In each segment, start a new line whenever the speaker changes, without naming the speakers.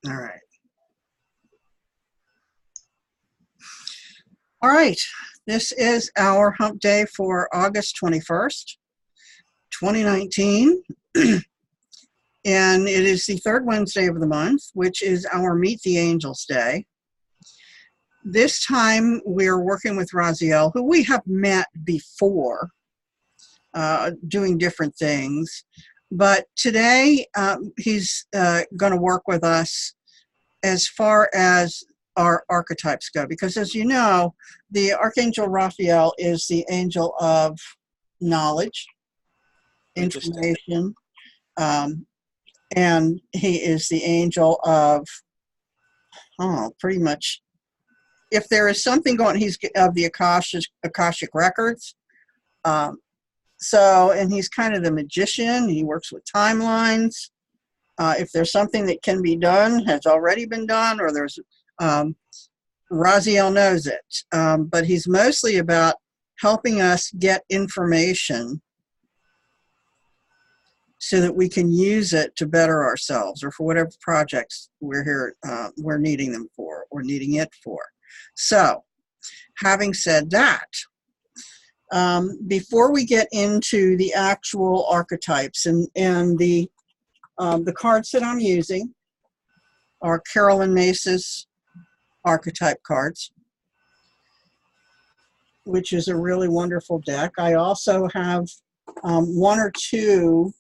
All right. All right. This is our hump day for August 21st, 2019. And it is the third Wednesday of the month, which is our Meet the Angels Day. This time we're working with Raziel, who we have met before, doing different things. But today he's going to work with us as far as our archetypes go, because as you know, the Archangel Raziel is the angel of knowledge, information, and he is the angel of, pretty much, if there is something going, he's of the Akashic records. And he's kind of the magician. He works with timelines. If there's something that can be done, has already been done, or there's, Raziel knows it. But he's mostly about helping us get information so that we can use it to better ourselves or for whatever projects we're here, we're needing them for or needing it for. So, having said that, before we get into the actual archetypes and the cards that I'm using are Carolyn Mace's archetype cards, which is a really wonderful deck. I also have one or two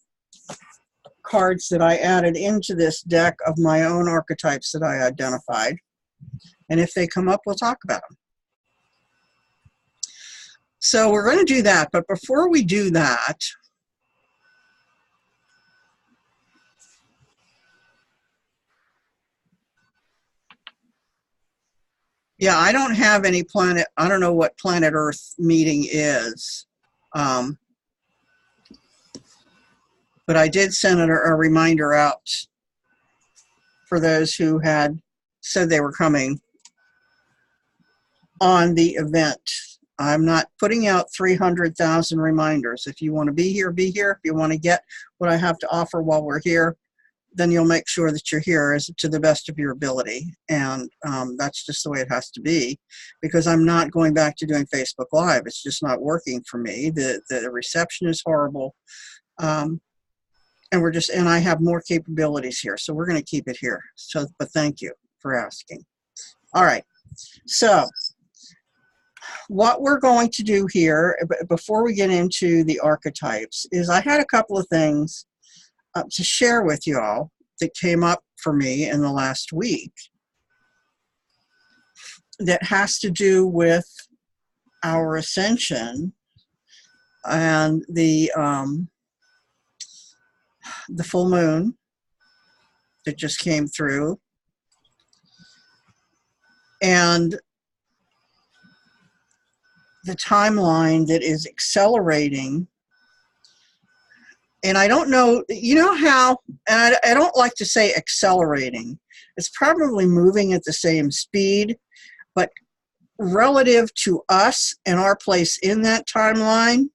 cards that I added into this deck of my own archetypes that I identified. And if they come up, we'll talk about them. So we're going to do that. But before we do that, yeah, I don't have any planet. I don't know what planet Earth meeting is. But I did send a reminder out for those who had said they were coming on the event. I'm not putting out 300,000 reminders. If you want to be here, be here. If you want to get what I have to offer while we're here, then you'll make sure that you're here as to the best of your ability. And that's just the way it has to be, because I'm not going back to doing Facebook Live. It's just not working for me. The reception is horrible. And I have more capabilities here, so we're going to keep it here. So, but thank you for asking. All right. So what we're going to do here, before we get into the archetypes, is I had a couple of things to share with you all that came up for me in the last week that has to do with our ascension and the full moon that just came through, and the timeline that is accelerating. And I don't know, you know how, and I don't like to say accelerating, it's probably moving at the same speed, but relative to us and our place in that timeline,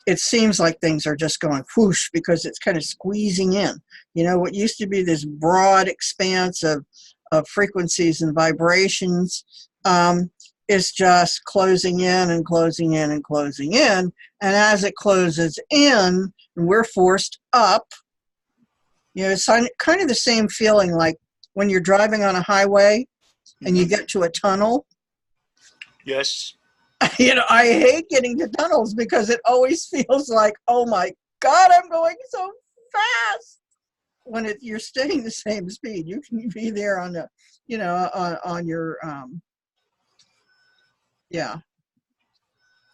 it seems like things are just going whoosh because it's kind of squeezing in. You know, what used to be this broad expanse of frequencies and vibrations is just closing in and closing in and closing in. And as it closes in, we're forced up. You know, it's kind of the same feeling like when you're driving on a highway and you get to a tunnel.
Yes.
You know, I hate getting to tunnels because it always feels like, oh my God, I'm going so fast. When you're staying the same speed, you can be there on the, you know, on your,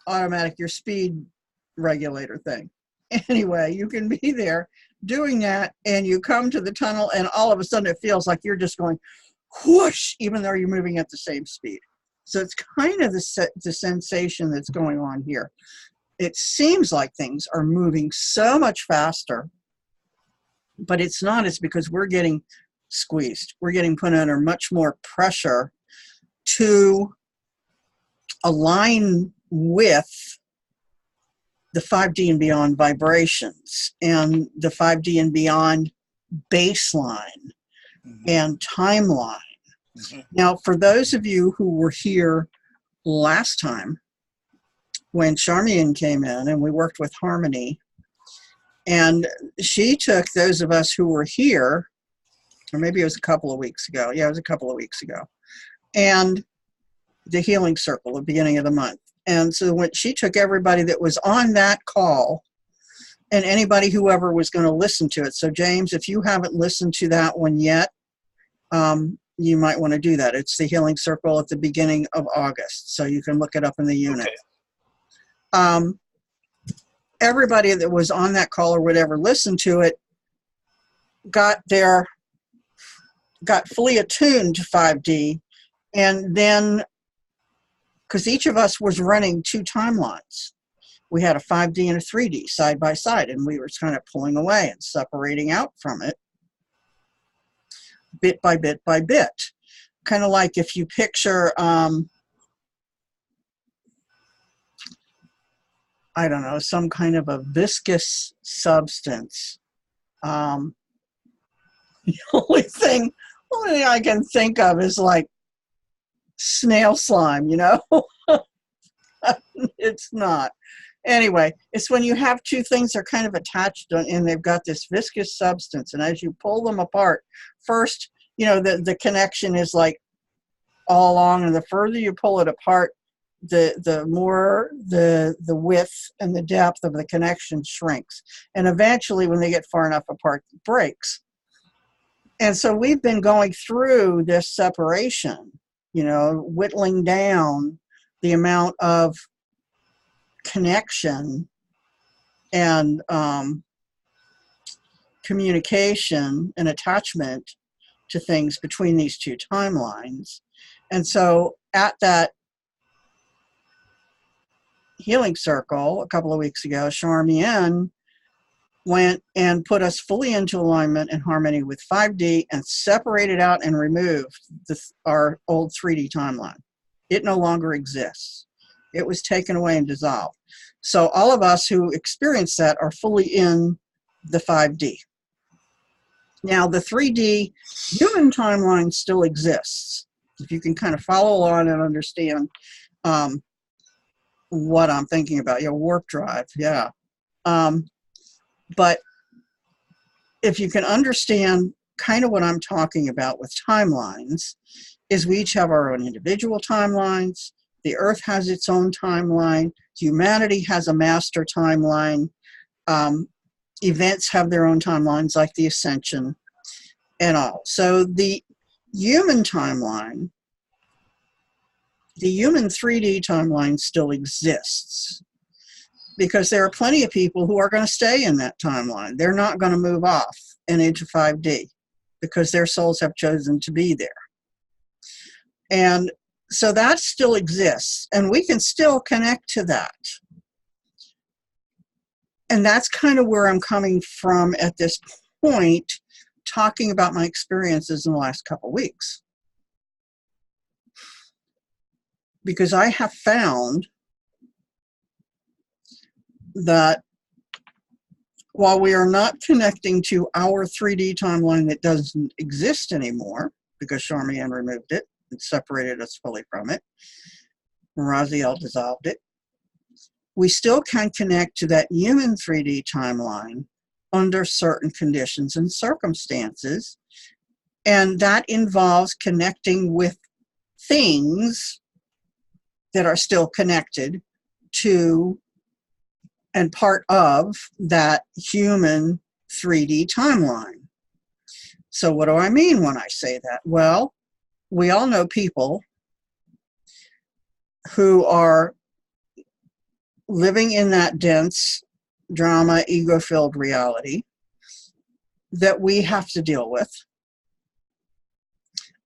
automatic, your speed regulator thing. Anyway, you can be there doing that, and you come to the tunnel, and all of a sudden it feels like you're just going whoosh, even though you're moving at the same speed. So it's kind of the sensation that's going on here. It seems like things are moving so much faster, but it's not. It's because we're getting squeezed. We're getting put under much more pressure to align with the 5D and beyond vibrations and the 5D and beyond baseline. and timeline.
Mhm.
Now, for those of you who were here last time when Charmian came in and we worked with Harmony, and she took those of us who were here, or maybe it was a couple of weeks ago. Yeah, it was a couple of weeks ago. And the healing circle at the beginning of the month. And so when she took everybody that was on that call and anybody whoever was going to listen to it. So James, if you haven't listened to that one yet, you might want to do that. It's the healing circle at the beginning of August. So you can look it up in the unit.
Okay.
Everybody that was on that call or whatever listened to it got fully attuned to 5D. And then, because each of us was running two timelines, we had a 5D and a 3D side by side, and we were kind of pulling away and separating out from it bit by bit by bit. Kind of like if you picture, I don't know, some kind of a viscous substance. The only thing I can think of is like snail slime, you know? It's not. Anyway, it's when you have two things that are kind of attached and they've got this viscous substance, and as you pull them apart, first, you know, the connection is like all along, and the further you pull it apart, the more the width and the depth of the connection shrinks. And eventually, when they get far enough apart, it breaks. And so we've been going through this separation, you know, whittling down the amount of connection and communication and attachment to things between these two timelines. And so at that healing circle a couple of weeks ago, Charmian went and put us fully into alignment and harmony with 5D and separated out and removed our old 3D timeline. It no longer exists. It was taken away and dissolved. So all of us who experience that are fully in the 5D. Now, the 3D human timeline still exists. If you can kind of follow along and understand what I'm thinking about. Warp drive, yeah. But if you can understand kind of what I'm talking about with timelines, is we each have our own individual timelines. The Earth has its own timeline. Humanity has a master timeline. Events have their own timelines, like the Ascension and all. So the human timeline, the human 3D timeline still exists, because there are plenty of people who are going to stay in that timeline. They're not going to move off and into 5D because their souls have chosen to be there. And so that still exists, and we can still connect to that. And that's kind of where I'm coming from at this point, talking about my experiences in the last couple of weeks. Because I have found that while we are not connecting to our 3D timeline that doesn't exist anymore, because Charmian removed it and separated us fully from it, Raziel dissolved it, we still can connect to that human 3D timeline under certain conditions and circumstances. And that involves connecting with things that are still connected to and part of that human 3D timeline. So what do I mean when I say that? Well, we all know people who are living in that dense drama, ego-filled reality that we have to deal with.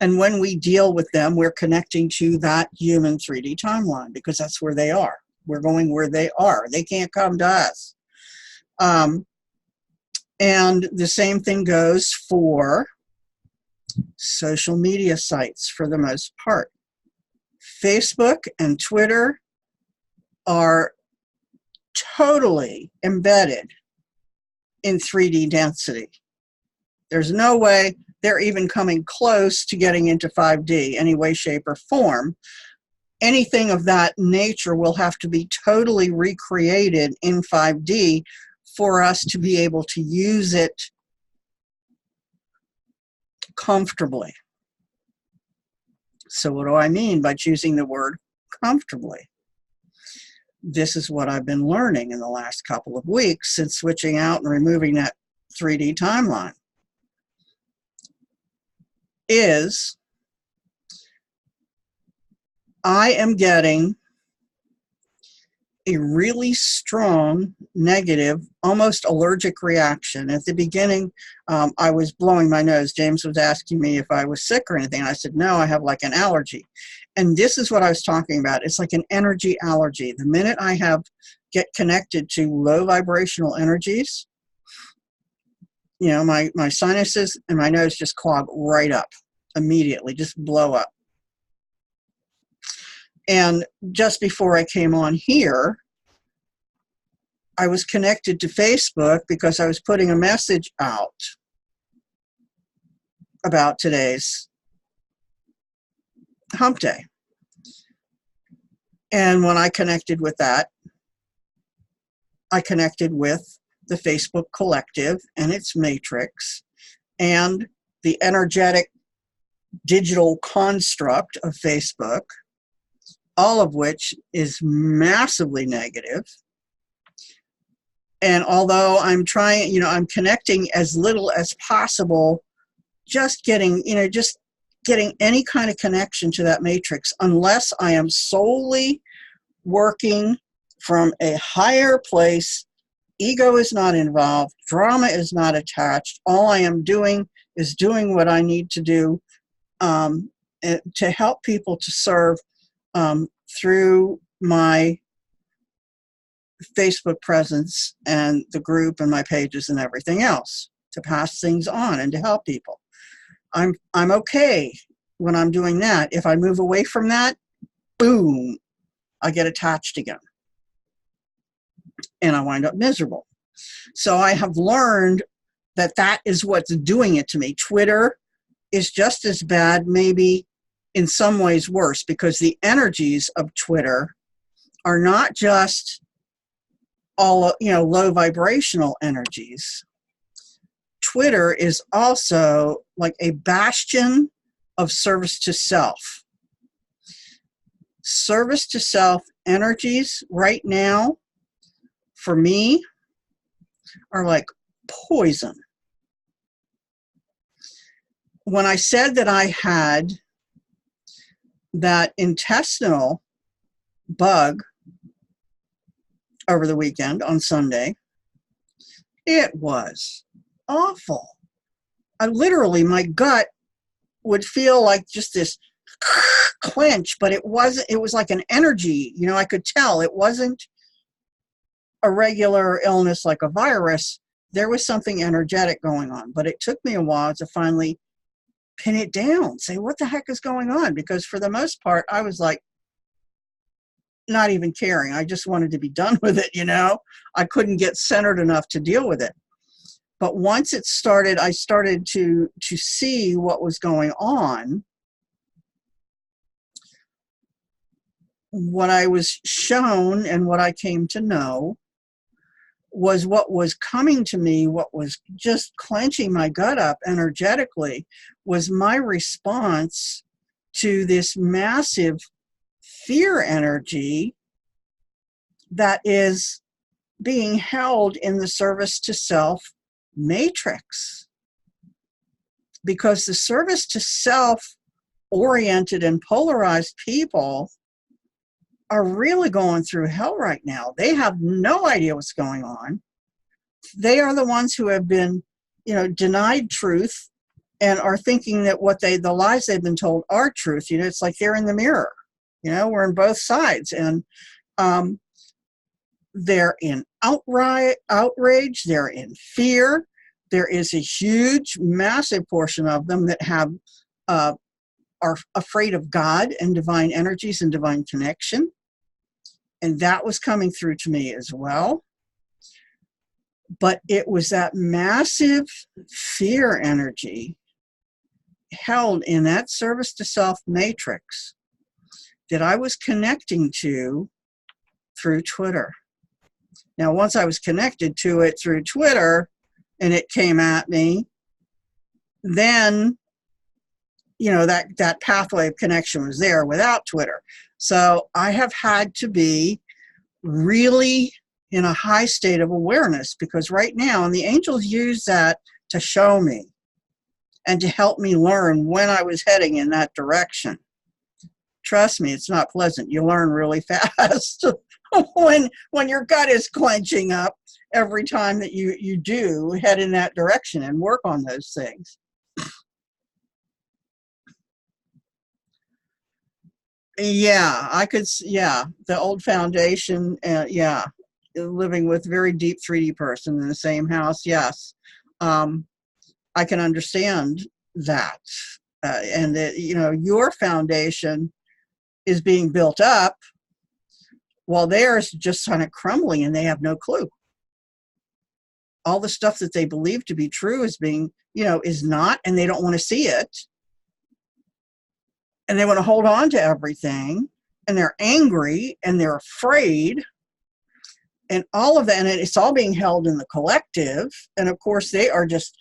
And when we deal with them, we're connecting to that human 3D timeline, because that's where they are. We're going where they are. They can't come to us. And the same thing goes for social media sites for the most part. Facebook and Twitter are totally embedded in 3D density. There's no way they're even coming close to getting into 5D, any way, shape, or form. Anything of that nature will have to be totally recreated in 5D for us to be able to use it comfortably. So what do I mean by choosing the word comfortably? This is what I've been learning in the last couple of weeks since switching out and removing that 3D timeline. Is I am getting a really strong negative, almost allergic reaction. At the beginning, I was blowing my nose. James was asking me if I was sick or anything. I said, no, I have like an allergy. And this is what I was talking about. It's like an energy allergy. The minute I get connected to low vibrational energies, you know, my sinuses and my nose just clog right up immediately, just blow up. And just before I came on here, I was connected to Facebook because I was putting a message out about today's hump day. And when I connected with that, I connected with the Facebook collective and its matrix and the energetic digital construct of Facebook, all of which is massively negative. And although I'm trying, you know, I'm connecting as little as possible, just getting any kind of connection to that matrix, unless I am solely working from a higher place. Ego is not involved. Drama is not attached. All I am doing is doing what I need to do to help people to serve through my Facebook presence and the group and my pages and everything else, to pass things on and to help people. I'm okay when I'm doing that. If I move away from that, boom, I get attached again. And I wind up miserable. So I have learned that that is what's doing it to me. Twitter is just as bad, maybe in some ways worse, because the energies of Twitter are not just all, you know, low vibrational energies. Twitter is also like a bastion of service to self. Service to self energies right now, for me, are like poison. When I said that I had that intestinal bug over the weekend on Sunday, it was awful. My gut would feel like just this clench, but it was like an energy, you know, I could tell it wasn't a regular illness like a virus. There was something energetic going on, but it took me a while to finally pin it down, say, what the heck is going on? Because for the most part, I was like, not even caring. I just wanted to be done with it, you know? I couldn't get centered enough to deal with it. But once it started, I started to see what was going on. What I was shown and what I came to know was what was coming to me, what was just clenching my gut up energetically, was my response to this massive fear energy that is being held in the service to self matrix. Because the service to self oriented and polarized people are really going through hell right now. They have no idea what's going on. They are the ones who have been, you know, denied truth and are thinking that the lies they've been told are truth. You know, it's like they're in the mirror. You know, we're on both sides, and they're in outrage. They're in fear. There is a huge, massive portion of them that are afraid of God and divine energies and divine connection. And that was coming through to me as well. But it was that massive fear energy held in that service to self matrix that I was connecting to through Twitter. Now, once I was connected to it through Twitter and it came at me, then, you know, that pathway of connection was there without Twitter. So I have had to be really in a high state of awareness, because right now, and the angels use that to show me and to help me learn when I was heading in that direction. Trust me, it's not pleasant. You learn really fast when your gut is clenching up every time that you do head in that direction and work on those things. Yeah, I could, yeah, the old foundation, yeah, living with very deep 3D person in the same house, yes. I can understand that. And that, you know, your foundation is being built up while theirs just kind of crumbling and they have no clue. All the stuff that they believe to be true is being, you know, is not, and they don't want to see it. And they want to hold on to everything, and they're angry and they're afraid, and all of that, and it's all being held in the collective. And of course they are just,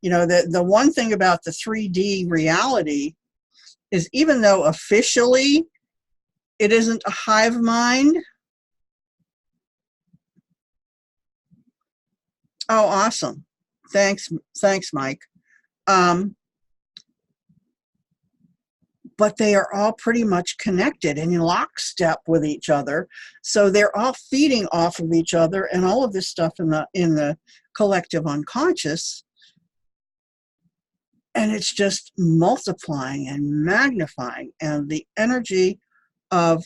you know, the one thing about the 3D reality is, even though officially it isn't a hive mind. Oh, awesome. Thanks, Mike. But they are all pretty much connected and in lockstep with each other. So they're all feeding off of each other, and all of this stuff in the collective unconscious. And it's just multiplying and magnifying. And the energy of,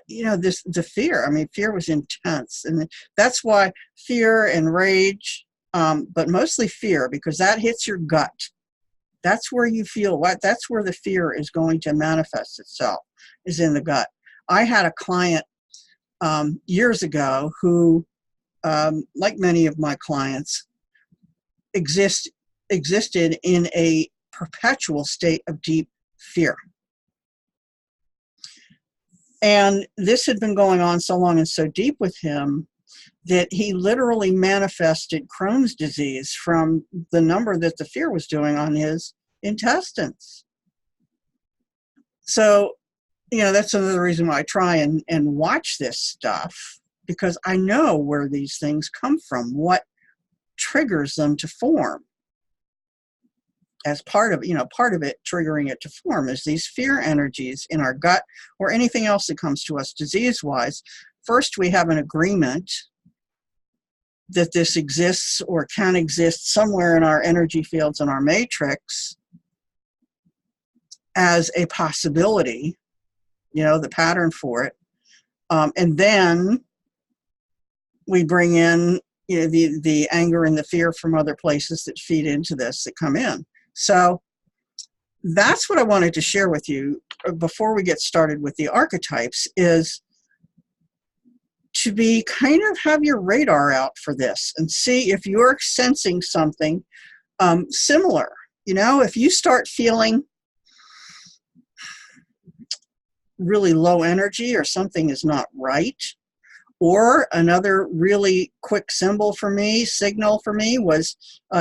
you know, the fear. I mean, fear was intense. And that's why fear and rage, but mostly fear, because that hits your gut. That's where you feel what, that's where the fear is going to manifest itself, is in the gut. I had a client years ago who, like many of my clients, existed in a perpetual state of deep fear. And this had been going on so long and so deep with him that he literally manifested Crohn's disease from the number that the fear was doing on his intestines. So, you know, that's another reason why I try and watch this stuff, because I know where these things come from, what triggers them to form. As part of, you know, part of it triggering it to form is these fear energies in our gut, or anything else that comes to us disease-wise. First, we have an agreement that this exists or can exist somewhere in our energy fields and our matrix as a possibility, you know, the pattern for it. And then we bring in, you know, the anger and the fear from other places that feed into this, that come in. So that's what I wanted to share with you before we get started with the archetypes, is to be kind of have your radar out for this and see if you're sensing something similar. You know, if you start feeling really low energy, or something is not right. Or another really quick signal for me was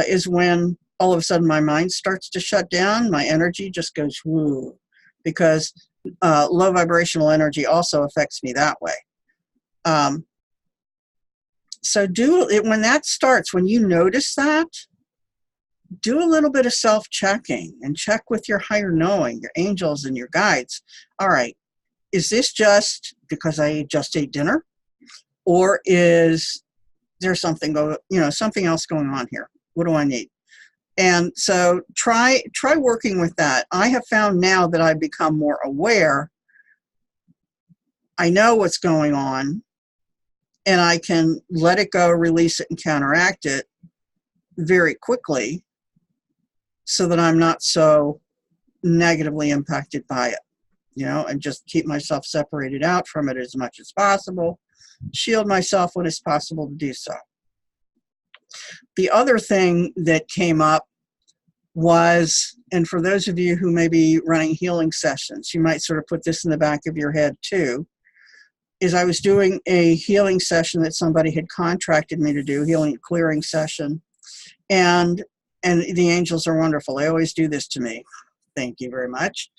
is when all of a sudden my mind starts to shut down, my energy just goes woo, because low vibrational energy also affects me that way. So do it when that starts, when you notice that, do a little bit of self-checking and check with your higher knowing, your angels and your guides. All right, is this just because I just ate dinner? Or is there something something else going on here? What do I need? And so try working with that. I have found now that I've become more aware. I know what's going on, and I can let it go, release it, and counteract it very quickly, so that I'm not so negatively impacted by it, you know, and just keep myself separated out from it as much as possible. Shield myself when it's possible to do so. The other thing that came up was, and for those of you who may be running healing sessions, you might sort of put this in the back of your head too, is I was doing a healing session that somebody had contracted me to do, healing clearing session, and the angels are wonderful. They always do this to me. Thank you very much.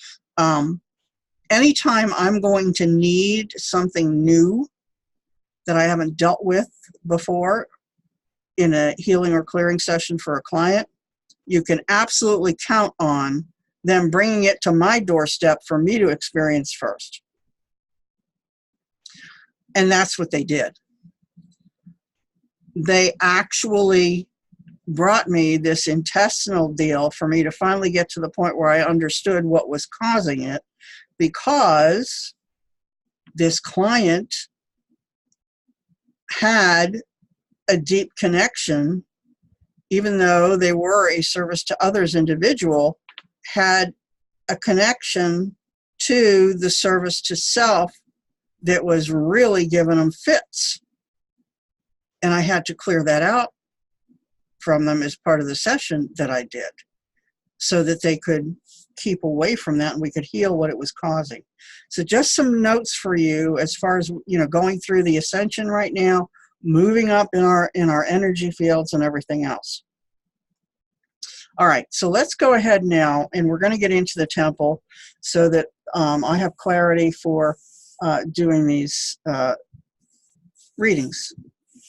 Anytime I'm going to need something new that I haven't dealt with before in a healing or clearing session for a client, you can absolutely count on them bringing it to my doorstep for me to experience first. And that's what they did. They actually brought me this intestinal deal for me to finally get to the point where I understood what was causing it, because this client had a deep connection, even though they were a service to others individual, had a connection to the service to self that was really giving them fits. And I had to clear that out from them as part of the session that I did, so that they could keep away from that and we could heal what it was causing. So just some notes for you as far as, you know, going through the ascension right now, moving up in our energy fields and everything else. All right, so let's go ahead now, and we're going to get into the temple so that I have clarity for doing these readings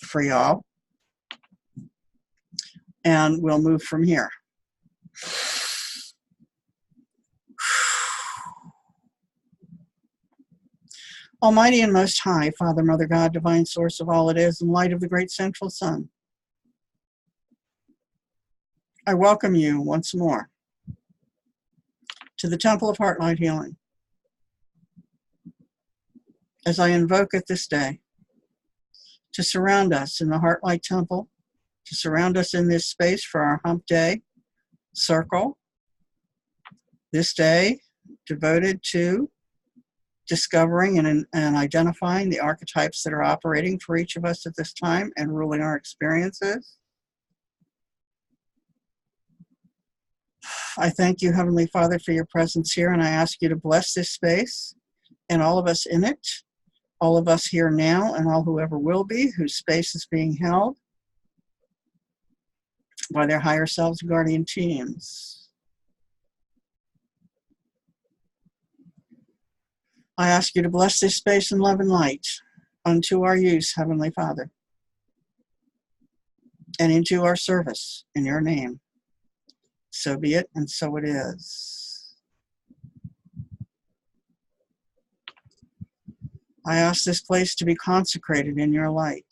for y'all, and we'll move from here. Almighty and Most High, Father, Mother, God, Divine Source of all it is, and light of the great central sun, I welcome you once more to the Temple of Heart Light Healing, as I invoke it this day to surround us in the Heart Light Temple, to surround us in this space for our Hump Day circle, this day devoted to discovering and identifying the archetypes that are operating for each of us at this time and ruling our experiences. I thank you, Heavenly Father, for your presence here, and I ask you to bless this space and all of us in it, all of us here now and all who ever will be, whose space is being held by their higher selves and guardian teams. I ask you to bless this space in love and light unto our use, Heavenly Father, and into our service in your name. So be it, and so it is. I ask this place to be consecrated in your light,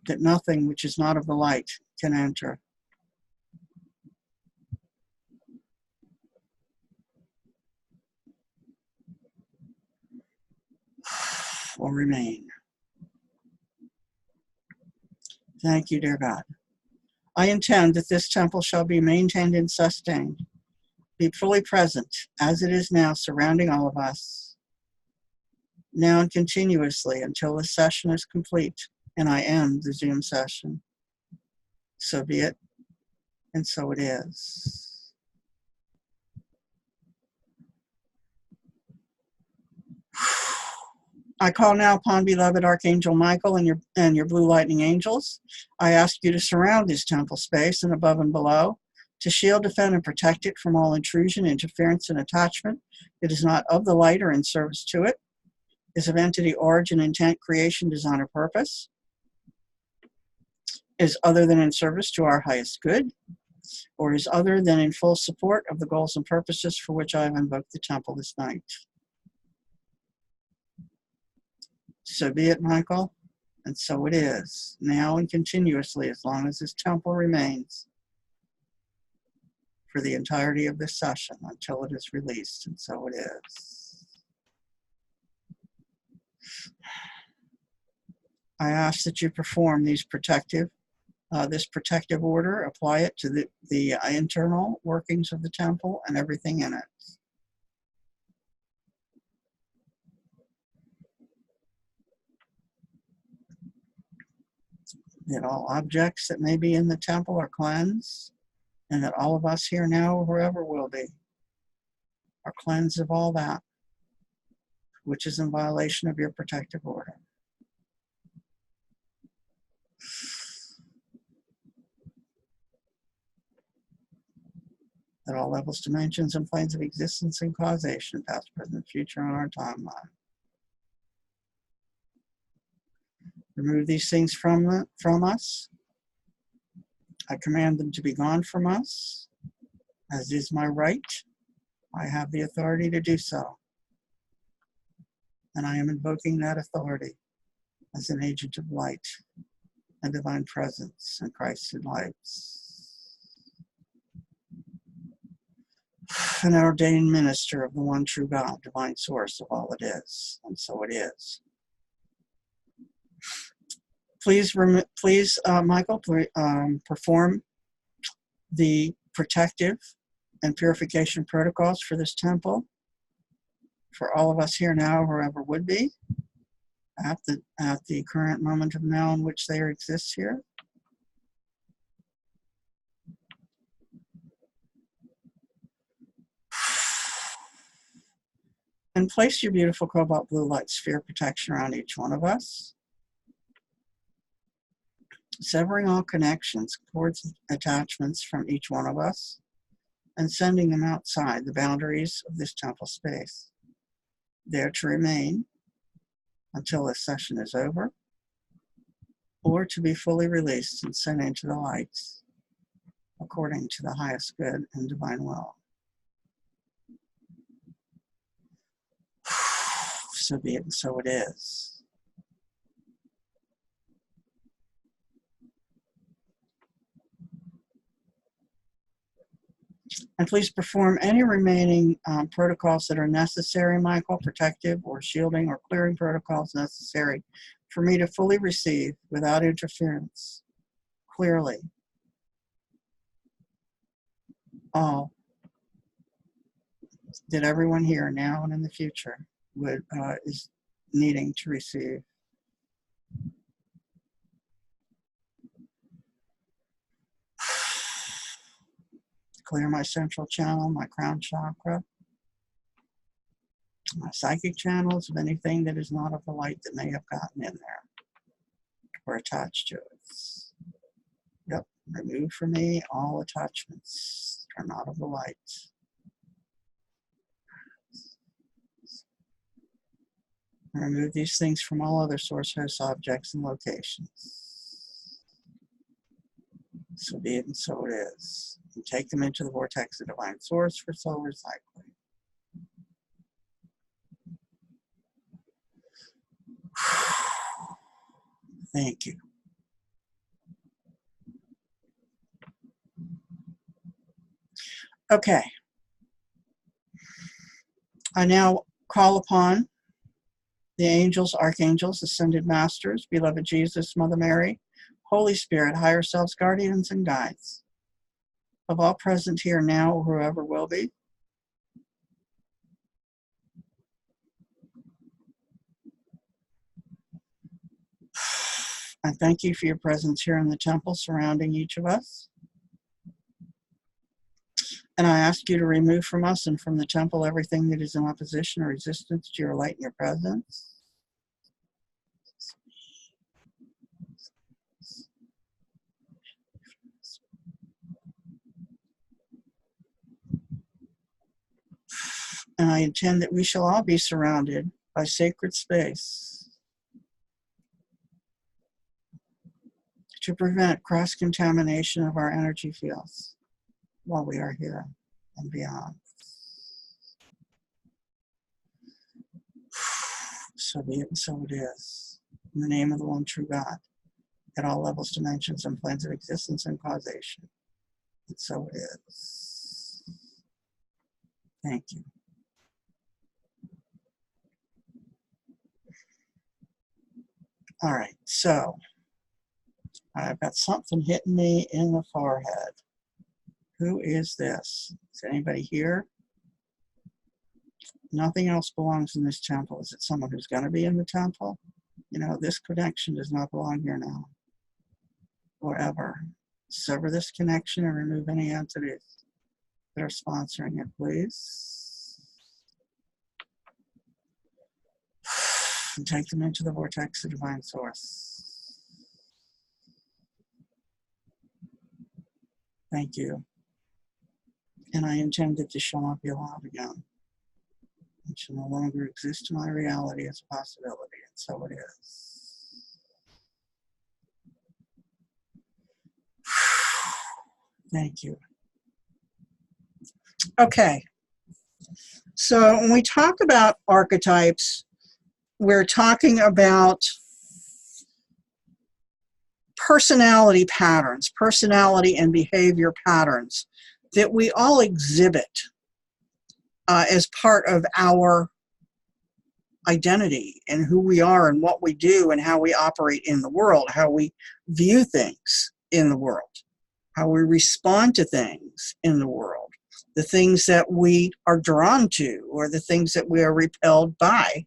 that nothing which is not of the light can enter. Or remain. Thank you, dear God. I intend that this temple shall be maintained and sustained, be fully present as it is now, surrounding all of us, now and continuously until the session is complete and I end the Zoom session. So be it, and so it is. I call now upon beloved Archangel Michael and your blue lightning angels. I ask you to surround this temple space and above and below, to shield, defend, and protect it from all intrusion, interference, and attachment that is not of the light or in service to it, is of entity, origin, intent, creation, design, or purpose, is other than in service to our highest good, or is other than in full support of the goals and purposes for which I have invoked the temple this night. So be it, Michael, and so it is, now and continuously, as long as this temple remains for the entirety of this session until it is released, and so it is. I ask that you perform this protective order, apply it to the internal workings of the temple and everything in it. that all objects that may be in the temple are cleansed, and that all of us here now, or whoever will be, are cleansed of all that which is in violation of your protective order. At all levels, dimensions, and planes of existence and causation, past, present, future, on our timeline. Remove these things from us. I command them to be gone from us, as is my right. I have the authority to do so. And I am invoking that authority as an agent of light and divine presence and Christ's lights. An ordained minister of the one true God, divine source of all it is, and so it is. Please, Michael, perform the protective and purification protocols for this temple, for all of us here now, whoever would be, at the current moment of now in which they exist here. And place your beautiful cobalt blue light sphere protection around each one of us, severing all connections, cords, attachments from each one of us, and sending them outside the boundaries of this temple space, there to remain until this session is over, or to be fully released and sent into the lights according to the highest good and divine will. So be it, and so it is. And please perform any remaining protocols that are necessary, Michael, protective or shielding or clearing protocols necessary for me to fully receive without interference, clearly, all that everyone here now and in the future is needing to receive. Clear my central channel, my crown chakra, my psychic channels of anything that is not of the light that may have gotten in there or attached to it. Yep, remove from me all attachments that are not of the light. Remove these things from all other source host objects and locations. So be it, and so it is. And take them into the vortex of divine source for soul recycling. Thank you. Okay. I now call upon the angels, archangels, ascended masters, beloved Jesus, Mother Mary, Holy Spirit, higher selves, guardians, and guides of all present here now, or whoever will be. I thank you for your presence here in the temple surrounding each of us. And I ask you to remove from us and from the temple everything that is in opposition or resistance to your light and your presence. And I intend that we shall all be surrounded by sacred space to prevent cross-contamination of our energy fields while we are here and beyond. So be it, and so it is. In the name of the one true God, at all levels, dimensions, and planes of existence and causation. And so it is. Thank you. All right, so I've got something hitting me in the forehead. Who is this? Is anybody here? Nothing else belongs in this temple. Is it someone who's going to be in the temple? You know, this connection does not belong here now. forever. Sever this connection and remove any entities that are sponsoring it, please. And take them into the vortex of divine source. Thank you. And I intend that this shall not be allowed again. It shall no longer exist in my reality as a possibility, and so it is. Thank you. Okay. So when we talk about archetypes, we're talking about personality patterns, personality and behavior patterns that we all exhibit as part of our identity and who we are and what we do and how we operate in the world, how we view things in the world, how we respond to things in the world, the things that we are drawn to or the things that we are repelled by,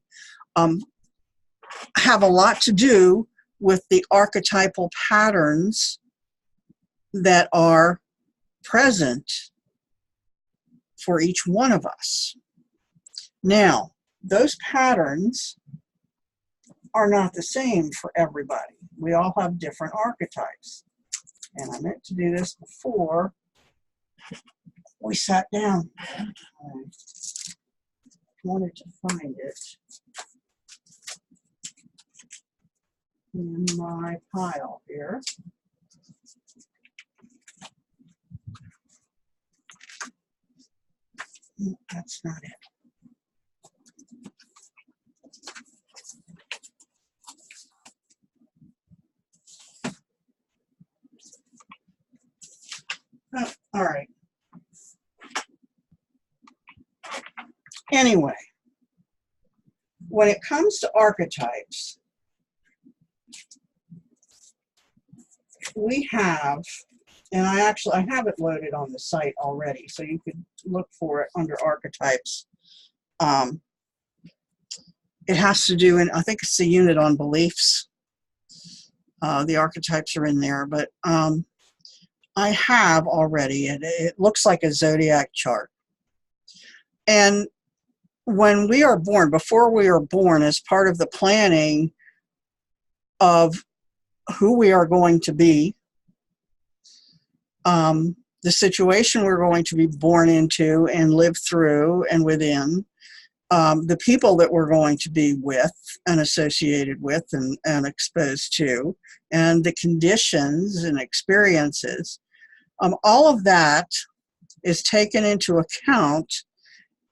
have a lot to do with the archetypal patterns that are present for each one of us. Now, those patterns are not the same for everybody. We all have different archetypes. And I meant to do this before we sat down. I wanted to find it in my pile here. That's not it. Oh, all right. Anyway, when it comes to archetypes, we have, and I have it loaded on the site already, so you could look for it under archetypes. It has to do, and I think it's the unit on beliefs. The archetypes are in there, but I have already, and it looks like a zodiac chart. And when we are born, before we are born, as part of the planning of who we are going to be, the situation we're going to be born into and live through and within, the people that we're going to be with and associated with and exposed to, and the conditions and experiences, all of that is taken into account,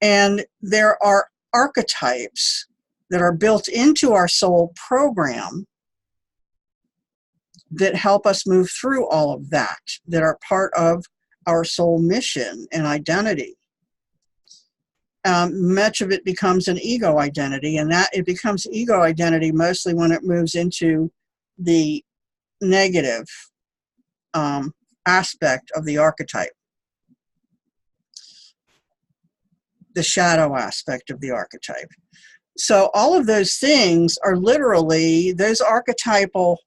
and there are archetypes that are built into our soul program that help us move through all of that, that are part of our soul mission and identity. Much of it becomes an ego identity, and that it becomes ego identity mostly when it moves into the negative aspect of the archetype, the shadow aspect of the archetype. So all of those things are literally, those archetypal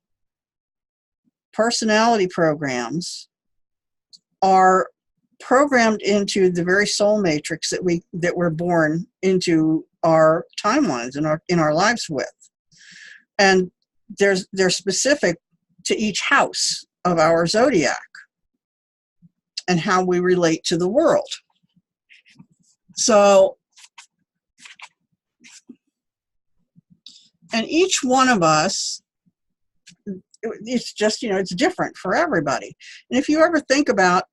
personality programs are programmed into the very soul matrix that we're born into our timelines in our lives with. And they're specific to each house of our zodiac and how we relate to the world. So, and each one of us, it's just, it's different for everybody. And if you ever think about,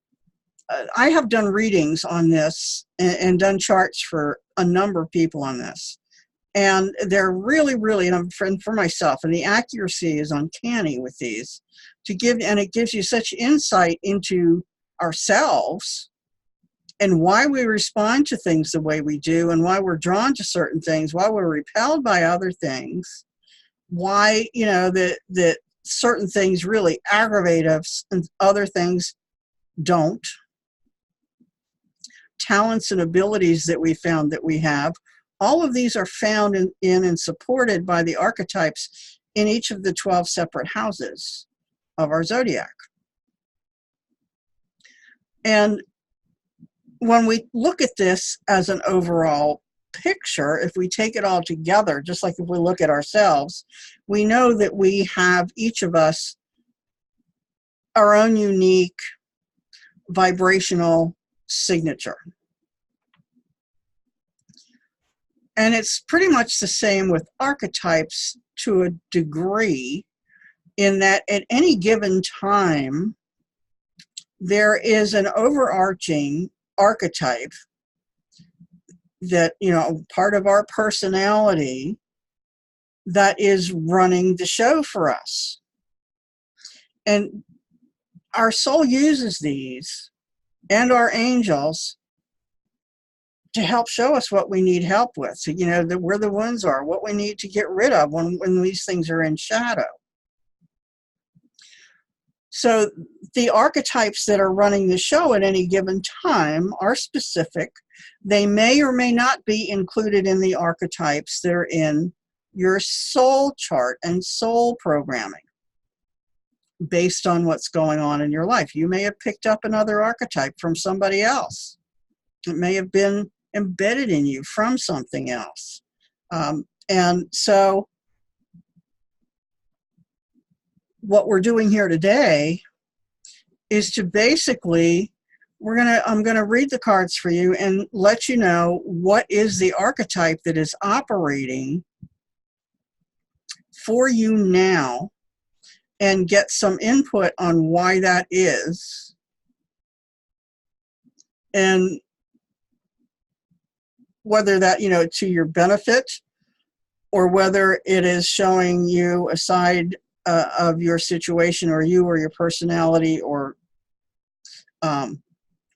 I have done readings on this and done charts for a number of people on this. And they're really, really, and for myself, and the accuracy is uncanny with these, and it gives you such insight into ourselves and why we respond to things the way we do, and why we're drawn to certain things, why we're repelled by other things, why, that certain things really aggravate us and other things don't. Talents and abilities that we found that we have, all of these are found in and supported by the archetypes in each of the 12 separate houses. of our zodiac. And when we look at this as an overall picture, if we take it all together, just like if we look at ourselves, we know that we have, each of us, our own unique vibrational signature. And it's pretty much the same with archetypes to a degree, in that at any given time, there is an overarching archetype that, you know, part of our personality that is running the show for us. And our soul uses these and our angels to help show us what we need help with. So, you know, where the wounds are, what we need to get rid of when these things are in shadow. So the archetypes that are running the show at any given time are specific. They may or may not be included in the archetypes that are in your soul chart and soul programming based on what's going on in your life. You may have picked up another archetype from somebody else. It may have been embedded in you from something else. And so what we're doing here today is to basically, I'm gonna read the cards for you and let you know what is the archetype that is operating for you now, and get some input on why that is, and whether that, you know, to your benefit, or whether it is showing you a side of your situation, or you or your personality, or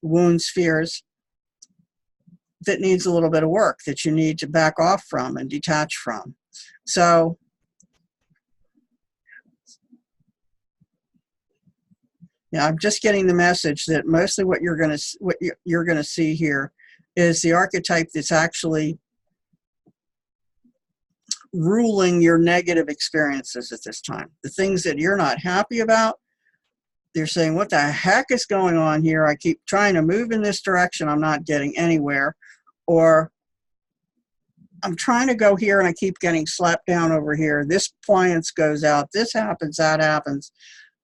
wounds, fears that needs a little bit of work, that you need to back off from and detach from. So yeah, I'm just getting the message that mostly what you're going to see here is the archetype that's actually ruling your negative experiences at this time. The things that you're not happy about, they're saying, what the heck is going on here? I keep trying to move in this direction. I'm not getting anywhere. Or I'm trying to go here and I keep getting slapped down over here. This appliance goes out. This happens, that happens.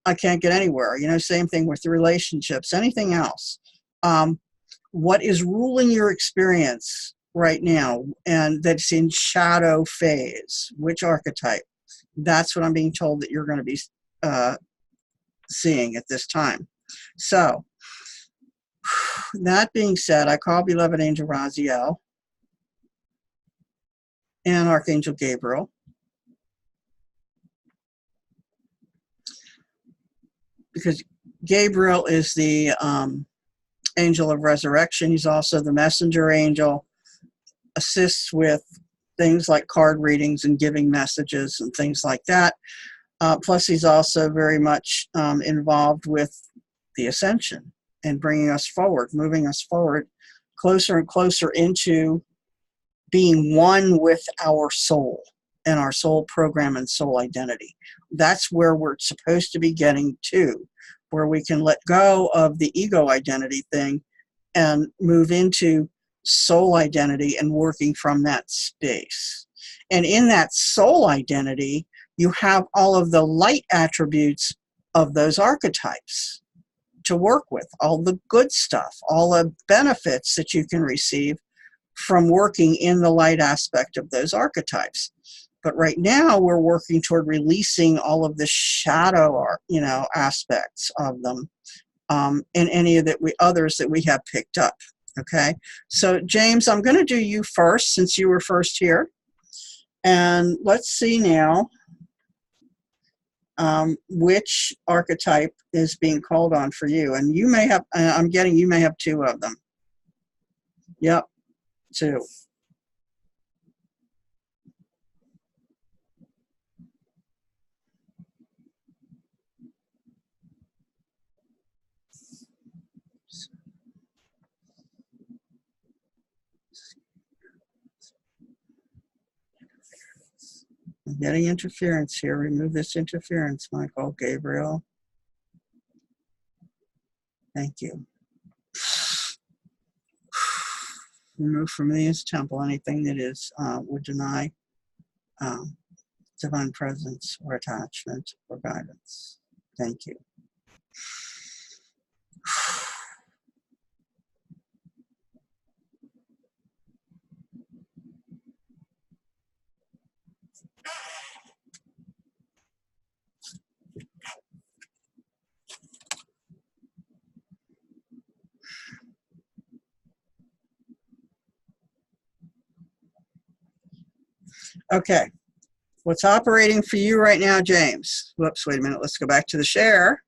I can't get anywhere. You know, same thing with the relationships, anything else. What is ruling your experience right now, and that's in shadow phase? Which archetype? That's what I'm being told that you're going to be seeing at this time. So that being said, I call beloved angel Raziel and Archangel Gabriel, because Gabriel is the angel of resurrection. He's also the messenger angel, assists with things like card readings and giving messages and things like that. Plus, he's also very much involved with the ascension and bringing us forward, moving us forward closer and closer into being one with our soul and our soul program and soul identity. That's where we're supposed to be getting to, where we can let go of the ego identity thing and move into soul identity and working from that space. And in that soul identity, you have all of the light attributes of those archetypes to work with, all the good stuff, all the benefits that you can receive from working in the light aspect of those archetypes. But right now we're working toward releasing all of the shadow, aspects of them, and any of that others that we have picked up. Okay, so James, I'm going to do you first since you were first here, and let's see now which archetype is being called on for you. And you may have, I'm getting, you may have two of them. Yep, two. I'm getting interference here. Remove this interference, Michael, Gabriel. Thank you. Remove from me as temple anything that is would deny divine presence or attachment or guidance. Thank you. Okay. What's operating for you right now, James? Whoops, wait a minute. Let's go back to the share.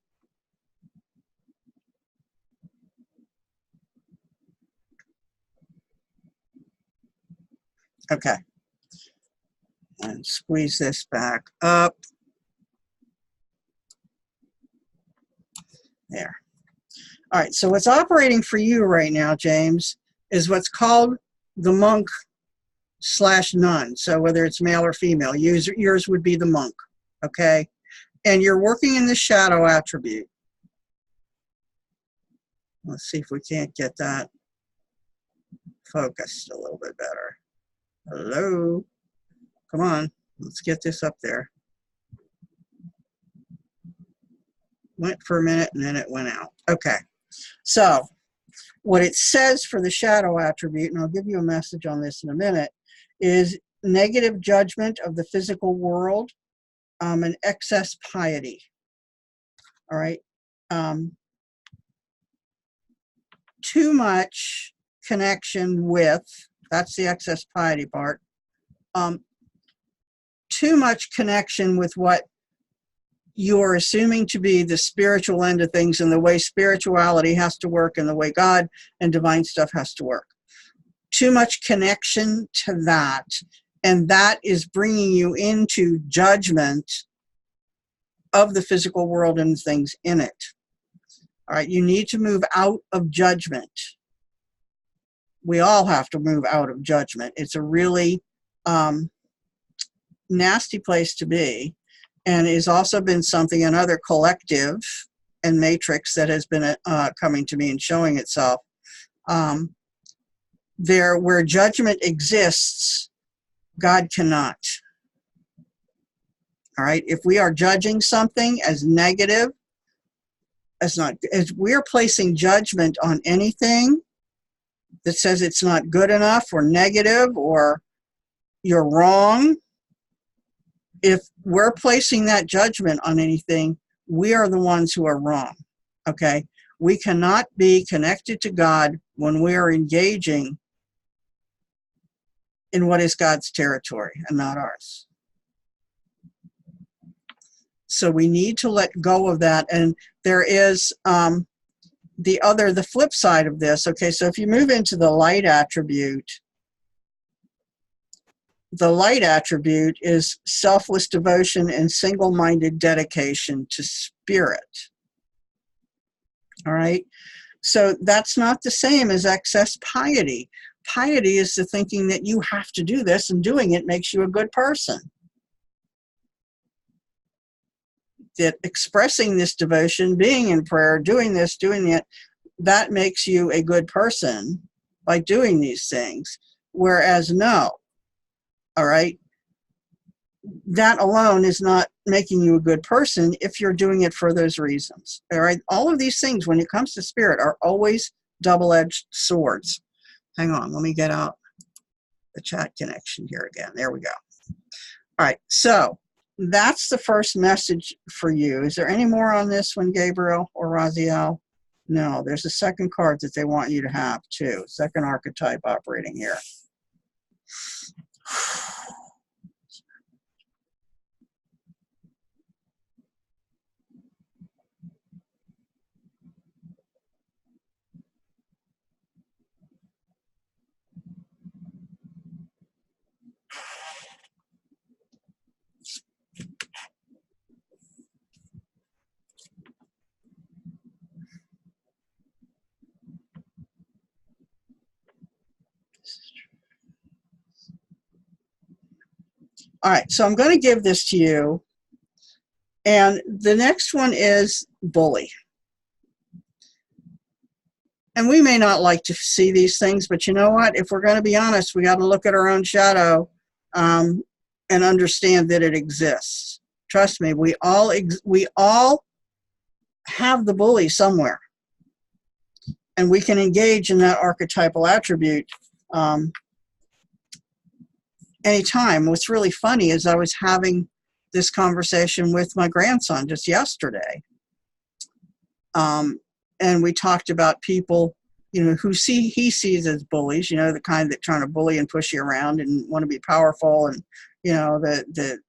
Okay. And squeeze this back up. There. All right, so what's operating for you right now, James, is what's called the monk/nun. So whether it's male or female, yours would be the monk, okay? And you're working in the shadow attribute. Let's see if we can't get that focused a little bit better. Hello? Come on, let's get this up there. Went for a minute and then it went out. Okay, so what it says for the shadow attribute, and I'll give you a message on this in a minute, is negative judgment of the physical world and excess piety. All right. Too much connection with, that's the excess piety part, too much connection with what you're assuming to be the spiritual end of things and the way spirituality has to work and the way God and divine stuff has to work. Too much connection to that, and that is bringing you into judgment of the physical world and things in it. All right, you need to move out of judgment. We all have to move out of judgment. It's a really nasty place to be, and has also been something, another collective and matrix that has been coming to me and showing itself. There, where judgment exists, God cannot. All right, if we are judging something as negative, as we're placing judgment on anything that says it's not good enough or negative or you're wrong, if we're placing that judgment on anything, we are the ones who are wrong, okay? We cannot be connected to God when we are engaging in what is God's territory and not ours. So we need to let go of that. And there is the flip side of this. Okay, so if you move into the light attribute, the light attribute is selfless devotion and single-minded dedication to spirit. All right, so that's not the same as excess piety. Piety is the thinking that you have to do this, and doing it makes you a good person. That expressing this devotion, being in prayer, doing this, doing that, that makes you a good person by doing these things. Whereas no, all right, that alone is not making you a good person if you're doing it for those reasons. All right, all of these things when it comes to spirit are always double-edged swords. Hang on, let me get out the chat connection here again. There we go. All right, so that's the first message for you. Is there any more on this one, Gabriel or Raziel? No, there's a second card that they want you to have too. Second archetype operating here. All right, so I'm going to give this to you. And the next one is bully. And we may not like to see these things, but you know what? If we're going to be honest, we got to look at our own shadow and understand that it exists. Trust me, we all have the bully somewhere. And we can engage in that archetypal attribute anytime. What's really funny is I was having this conversation with my grandson just yesterday. And we talked about people, you know, who he sees as bullies, you know, the kind that trying to bully and push you around and want to be powerful and, you know, that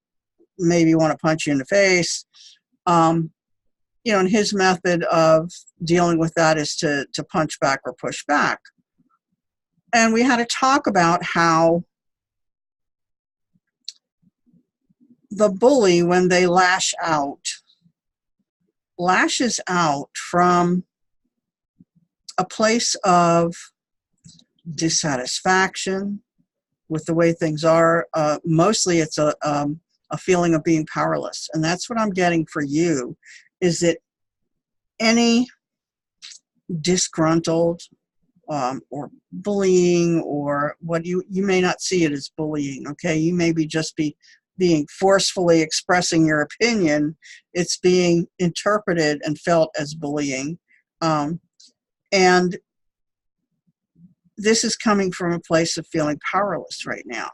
maybe want to punch you in the face. You know, and his method of dealing with that is to punch back or push back. And we had to talk about how the bully, when they lashes out from a place of dissatisfaction with the way things are. Mostly it's a feeling of being powerless. And that's what I'm getting for you, is that any disgruntled or bullying, or what you may not see it as bullying, okay? You may be just being forcefully expressing your opinion. It's being interpreted and felt as bullying. And this is coming from a place of feeling powerless right now.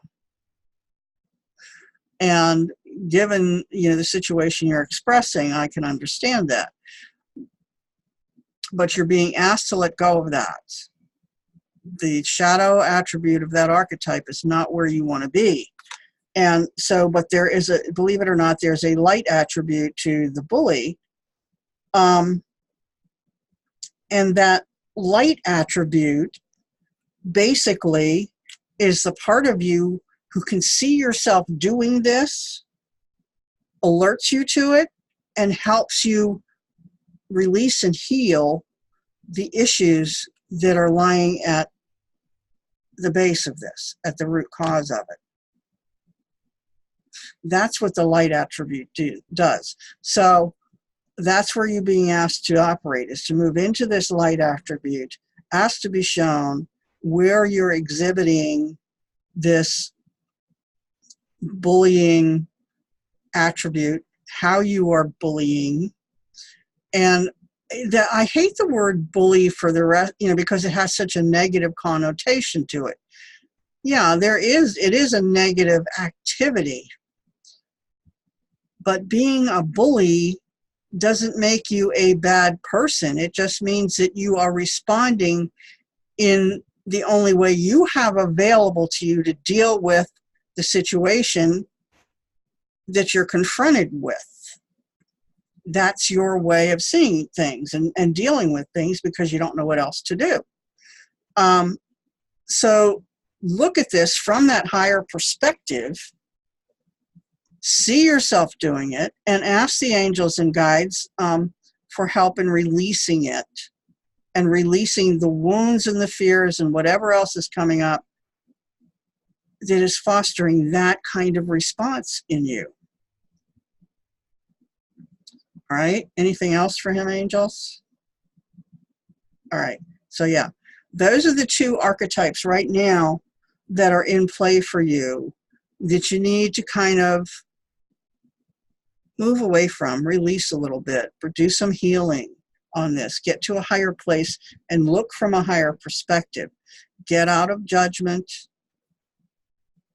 And given, you know, the situation you're expressing, I can understand that. But you're being asked to let go of that. The shadow attribute of that archetype is not where you want to be. And so, but there is a, believe it or not, there's a light attribute to the bully. And that light attribute basically is the part of you who can see yourself doing this, alerts you to it, and helps you release and heal the issues that are lying at the base of this, at the root cause of it. That's what the light attribute does. So that's where you're being asked to operate, is to move into this light attribute, asked to be shown where you're exhibiting this bullying attribute, how you are bullying. And that, I hate the word bully for the rest, you know, because it has such a negative connotation to it. Yeah, it is a negative activity. But being a bully doesn't make you a bad person. It just means that you are responding in the only way you have available to you to deal with the situation that you're confronted with. That's your way of seeing things and dealing with things, because you don't know what else to do. So look at this from that higher perspective. See yourself doing it, and ask the angels and guides for help in releasing it, and releasing the wounds and the fears and whatever else is coming up that is fostering that kind of response in you. All right. Anything else for him, angels? All right. So yeah, those are the two archetypes right now that are in play for you, that you need to kind of move away from, release a little bit, do some healing on this, get to a higher place and look from a higher perspective. Get out of judgment.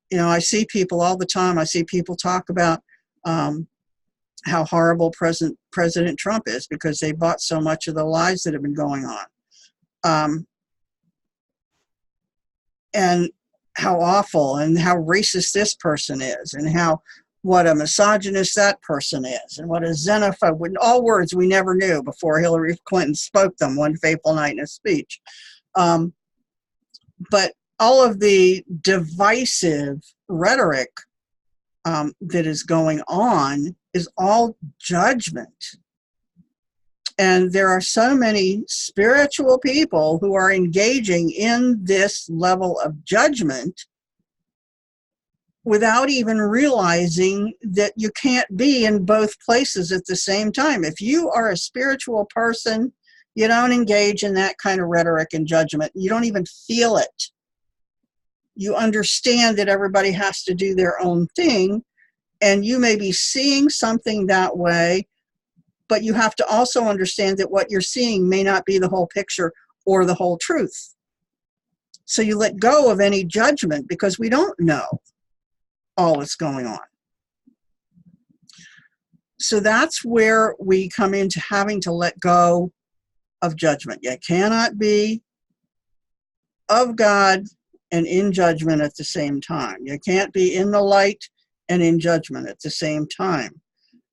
You know, I see people all the time. I see people talk about how horrible President Trump is because they bought so much of the lies that have been going on. And how awful and how racist this person is, and what a misogynist that person is, and what a xenophobe, all words we never knew before Hillary Clinton spoke them one fateful night in a speech. But all of the divisive rhetoric that is going on is all judgment. And there are so many spiritual people who are engaging in this level of judgment without even realizing that you can't be in both places at the same time. If you are a spiritual person, You don't engage in that kind of rhetoric and judgment. You don't even feel it. You understand that everybody has to do their own thing, and you may be seeing something that way, but you have to also understand that what you're seeing may not be the whole picture or the whole truth. So you let go of any judgment because we don't know all that's going on. So that's where we come into having to let go of judgment. You cannot be of God and in judgment at the same time. You can't be in the light and in judgment at the same time.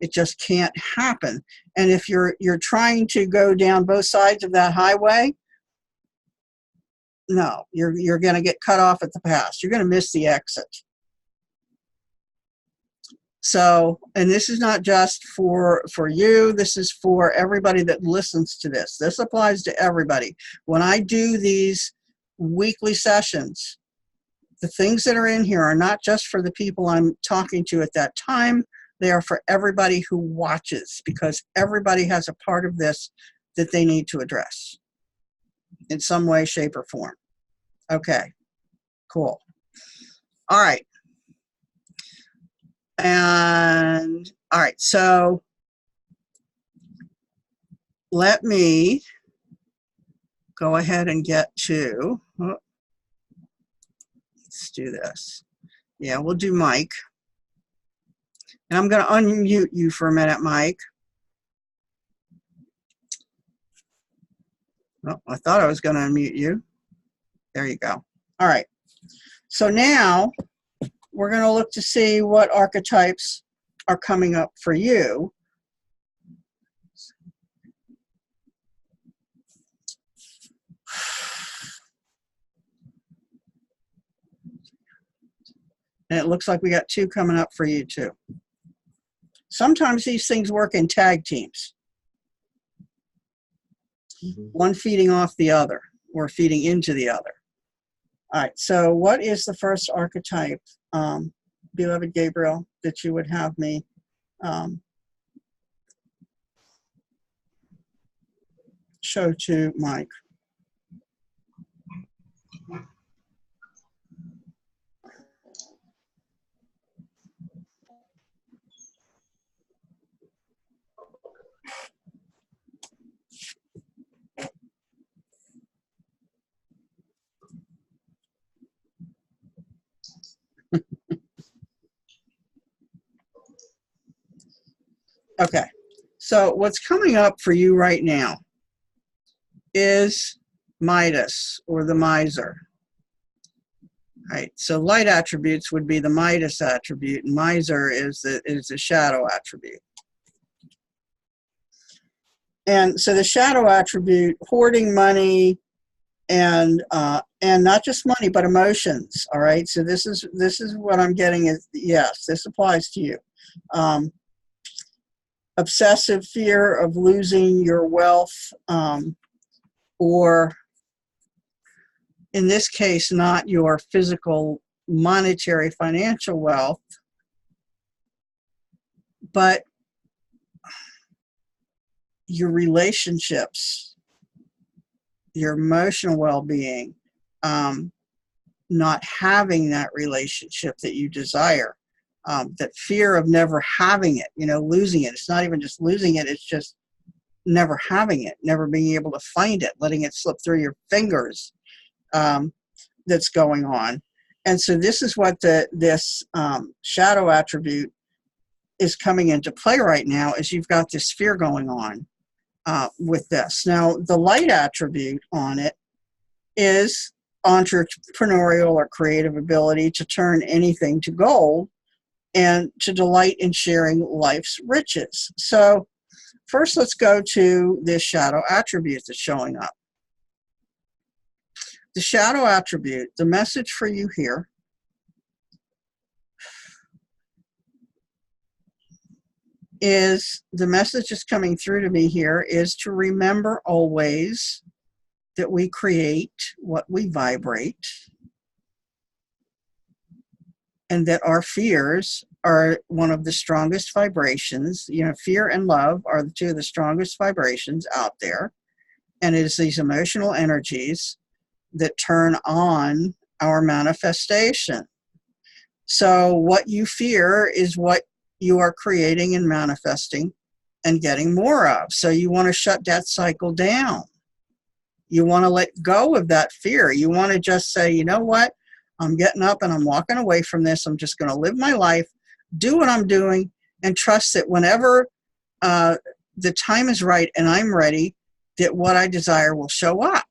It just can't happen. And if you're trying to go down both sides of that highway, no, you're going to get cut off at the pass. You're going to miss the exit. So, and this is not just for you, this is for everybody that listens to this. This applies to everybody. When I do these weekly sessions, the things that are in here are not just for the people I'm talking to at that time. They are for everybody who watches, because everybody has a part of this that they need to address in some way, shape, or form. Okay, cool. All right. And all right, so let me go ahead and get to, let's do this. Yeah, we'll do Mike. And I'm going to unmute you for a minute, Mike. Oh, I thought I was going to unmute you. There you go. All right. So now we're going to look to see what archetypes are coming up for you. And it looks like we got 2 coming up for you too. Sometimes these things work in tag teams. One feeding off the other or feeding into the other. All right, so what is the first archetype, beloved Gabriel, that you would have me show to Mike? Okay, so what's coming up for you right now is Midas, or the miser. All right, so light attributes would be the Midas attribute, and miser is the shadow attribute. And so the shadow attribute, hoarding money, and not just money, but emotions. All right, so this is what I'm getting is, yes, this applies to you. Obsessive fear of losing your wealth, or in this case, not your physical, monetary, financial wealth, but your relationships, your emotional well-being, not having that relationship that you desire. That fear of never having it, losing it. It's not even just losing it, it's just never having it, never being able to find it, letting it slip through your fingers, that's going on. And so this is what this shadow attribute is coming into play right now, is you've got this fear going on with this. Now, the light attribute on it is entrepreneurial or creative ability to turn anything to gold, and to delight in sharing life's riches. So first, let's go to this shadow attribute that's showing up. The shadow attribute, the message for you here is, the message that's coming through to me here is to remember always that we create what we vibrate, and that our fears are one of the strongest vibrations. Fear and love are the 2 of the strongest vibrations out there. And it is these emotional energies that turn on our manifestation. So what you fear is what you are creating and manifesting and getting more of. So you want to shut that cycle down. You want to let go of that fear. You want to just say, you know what? I'm getting up and I'm walking away from this. I'm just going to live my life, do what I'm doing, and trust that whenever the time is right and I'm ready, that what I desire will show up.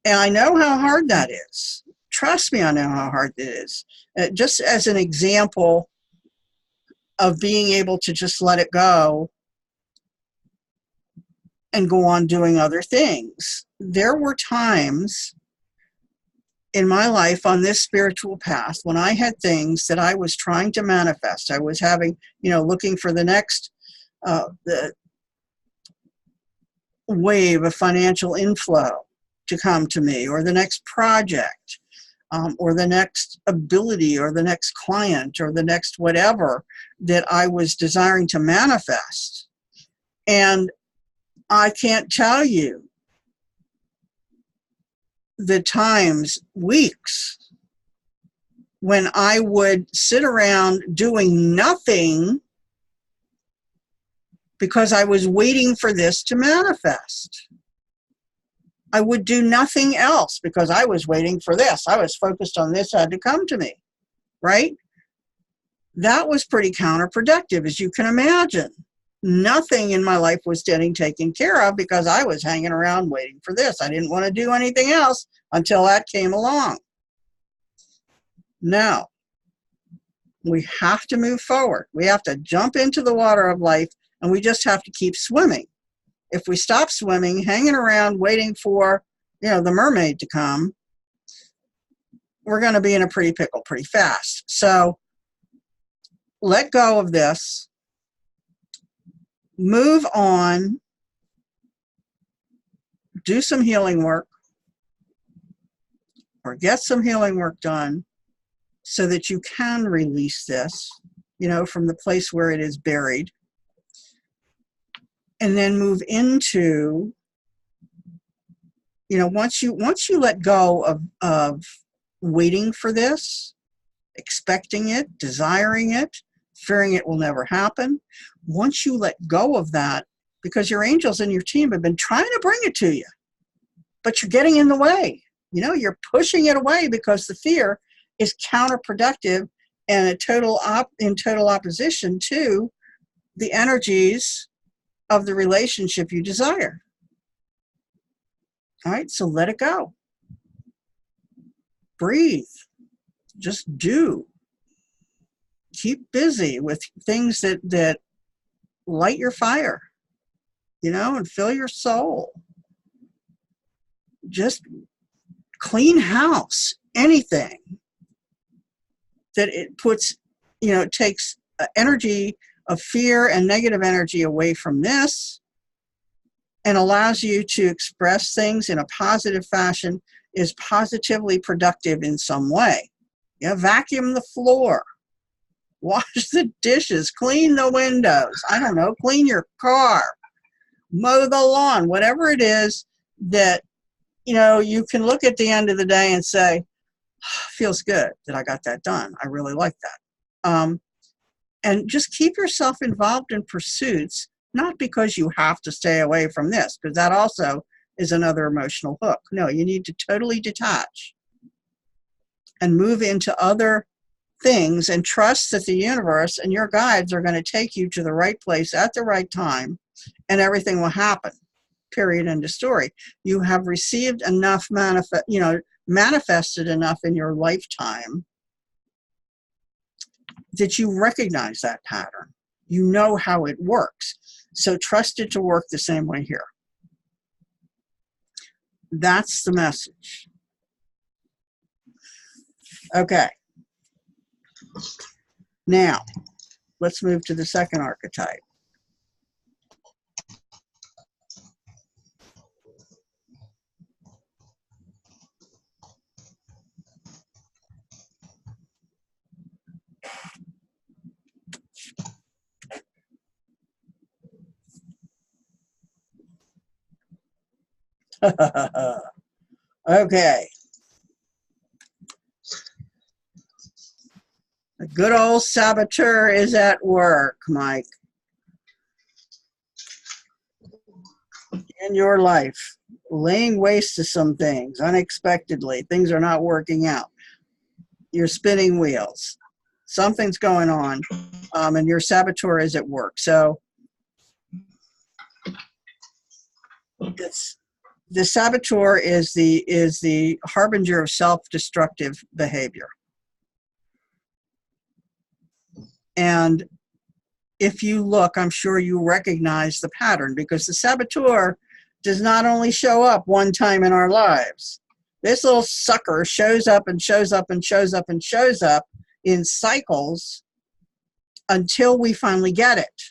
And I know how hard that is. Trust me, I know how hard it is. Just as an example of being able to just let it go and go on doing other things. There were times in my life on this spiritual path when I had things that I was trying to manifest. I was having, looking for the next the wave of financial inflow to come to me, or the next project, or the next ability, or the next client, or the next whatever that I was desiring to manifest. And I can't tell you the times, weeks, when I would sit around doing nothing because I was waiting for this to manifest. I would do nothing else because I was waiting for this. I was focused on this had to come to me, right? That was pretty counterproductive, as you can imagine. Nothing in my life was getting taken care of because I was hanging around waiting for this. I didn't want to do anything else until that came along. Now, we have to move forward. We have to jump into the water of life, and we just have to keep swimming. If we stop swimming, hanging around waiting for, the mermaid to come, we're going to be in a pretty pickle pretty fast. So let go of this. Move on. Do some healing work, or get some healing work done so that you can release this, from the place where it is buried. And then move into, once you let go of waiting for this, expecting it, desiring it, fearing it will never happen. Once you let go of that, because your angels and your team have been trying to bring it to you, but you're getting in the way. You're pushing it away because the fear is counterproductive and in total opposition to the energies of the relationship you desire. All right, so let it go. Breathe. Just do. Keep busy with things that light your fire, and fill your soul. Just clean house, anything that it puts, it takes energy of fear and negative energy away from this and allows you to express things in a positive fashion, is positively productive in some way. Vacuum the floor, wash the dishes, clean the windows, I don't know, clean your car, mow the lawn, whatever it is that, you can look at the end of the day and say, feels good that I got that done. I really like that. And just keep yourself involved in pursuits, not because you have to stay away from this, because that also is another emotional hook. No, you need to totally detach and move into other things and trust that the universe and your guides are going to take you to the right place at the right time, and everything will happen. Period. End of story. You have received enough manifested enough in your lifetime that you recognize that pattern. You know how it works. So trust it to work the same way here. That's the message. Okay. Now, let's move to the second archetype. Okay. The good old saboteur is at work, Mike. In your life, laying waste to some things unexpectedly. Things are not working out. You're spinning wheels. Something's going on, and your saboteur is at work. So the saboteur is the harbinger of self-destructive behavior. And if you look, I'm sure you recognize the pattern, because the saboteur does not only show up one time in our lives. This little sucker shows up and shows up and shows up and shows up in cycles until we finally get it,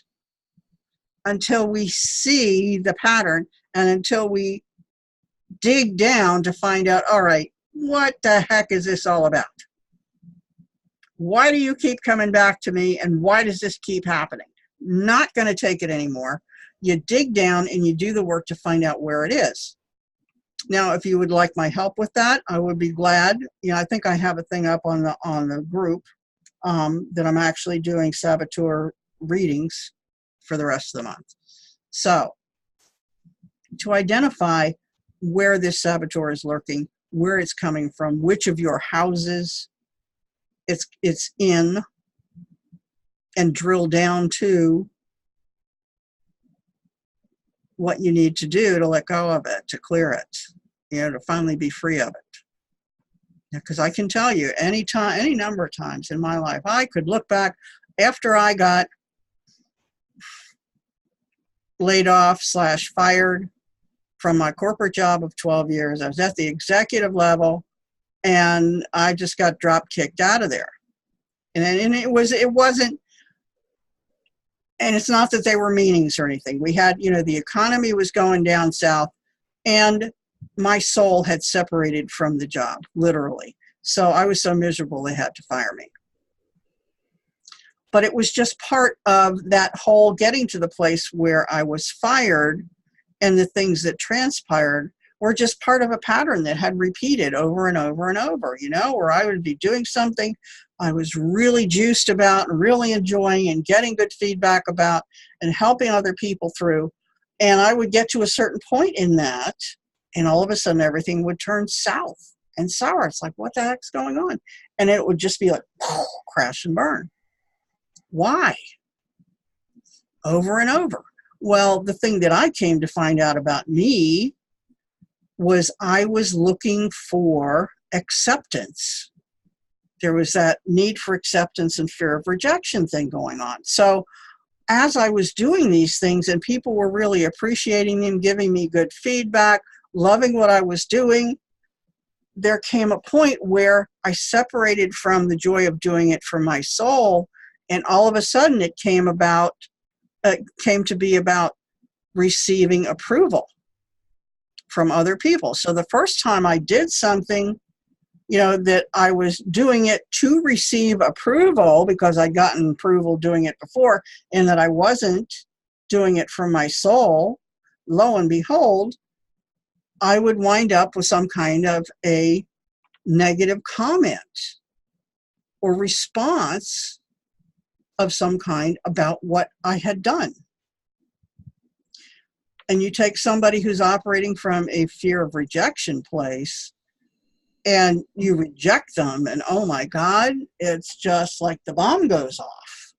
until we see the pattern, and until we dig down to find out, all right, what the heck is this all about? Why do you keep coming back to me, and why does this keep happening? Not going to take it anymore. You dig down and you do the work to find out where it is. Now, if you would like my help with that, I would be glad. You know, I think I have a thing up on the group that I'm actually doing saboteur readings for the rest of the month. So, to identify where this saboteur is lurking, where it's coming from, which of your houses it's in, and drill down to what you need to do to let go of it, to clear it, you know, to finally be free of it. Because I can tell you, any number of times in my life, I could look back after I got laid off / fired from my corporate job of 12 years. I was at the executive level, and I just got drop kicked out of there. And it wasn't, and it's not that they were meanings or anything. We had, you know, the economy was going down south, and my soul had separated from the job, literally. So I was so miserable they had to fire me. But it was just part of that whole getting to the place where I was fired, and the things that transpired were just part of a pattern that had repeated over and over and over, you know, where I would be doing something I was really juiced about and really enjoying and getting good feedback about and helping other people through. And I would get to a certain point in that, and all of a sudden everything would turn south and sour. It's like, what the heck's going on? And it would just be like, crash and burn. Why? Over and over. Well, the thing that I came to find out about me was I was looking for acceptance. There was that need for acceptance and fear of rejection thing going on. So as I was doing these things and people were really appreciating them, giving me good feedback, loving what I was doing, there came a point where I separated from the joy of doing it for my soul, and all of a sudden it came to be about receiving approval from other people. So the first time I did something, you know, that I was doing it to receive approval because I'd gotten approval doing it before, and that I wasn't doing it for my soul, lo and behold, I would wind up with some kind of a negative comment or response of some kind about what I had done. And you take somebody who's operating from a fear of rejection place, and you reject them, and oh my God, it's just like the bomb goes off.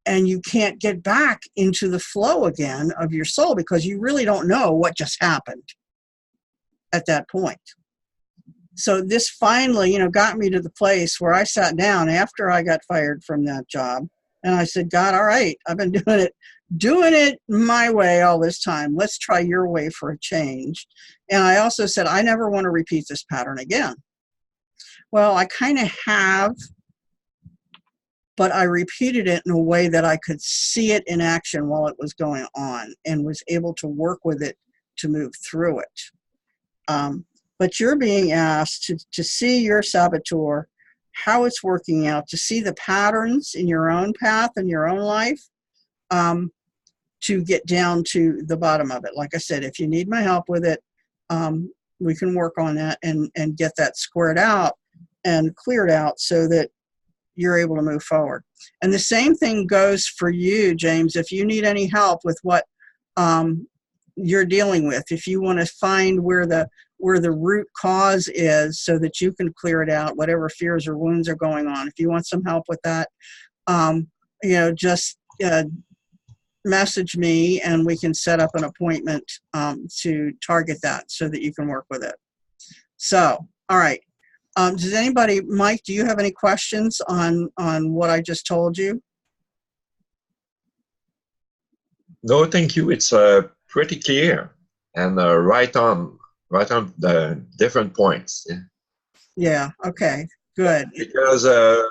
And you can't get back into the flow again of your soul because you really don't know what just happened at that point. So this finally, you know, got me to the place where I sat down after I got fired from that job, and I said, God, all right, I've been doing it my way all this time. Let's try your way for a change. And I also said, I never want to repeat this pattern again. Well, I kind of have, but I repeated it in a way that I could see it in action while it was going on and was able to work with it to move through it. But you're being asked to see your saboteur, how it's working out, to see the patterns in your own path and your own life, to get down to the bottom of it. Like I said, if you need my help with it, we can work on that and get that squared out and cleared out so that you're able to move forward. And the same thing goes for you, James. If you need any help with what you're dealing with, if you want to find where the root cause is so that you can clear it out, whatever fears or wounds are going on, if you want some help with that, just message me and we can set up an appointment to target that so that you can work with it. So, all right. Does anybody, Mike, do you have any questions on what I just told you?
No, thank you. It's pretty clear and right on the different points. Yeah.
Yeah. Okay. Good.
Because I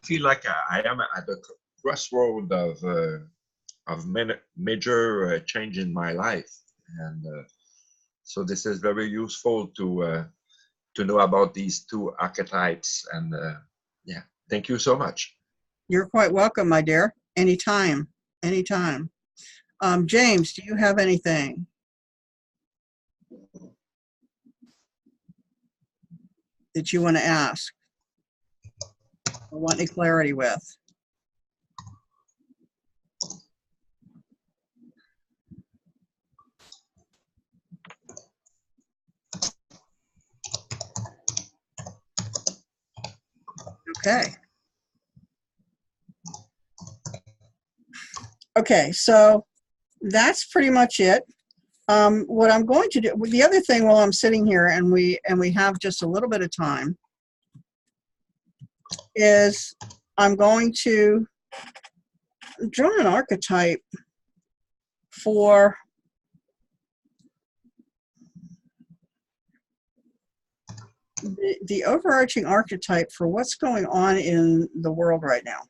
feel like I am at the crossroad of major change in my life, and so this is very useful to know about these two archetypes. And yeah, thank you so much.
You're quite welcome, my dear. Anytime. Anytime. James, do you have anything that you want to ask or want any clarity with? Okay. Okay, so that's pretty much it. What I'm going to do, the other thing while I'm sitting here and we have just a little bit of time, is I'm going to draw an archetype for the overarching archetype for what's going on in the world right now.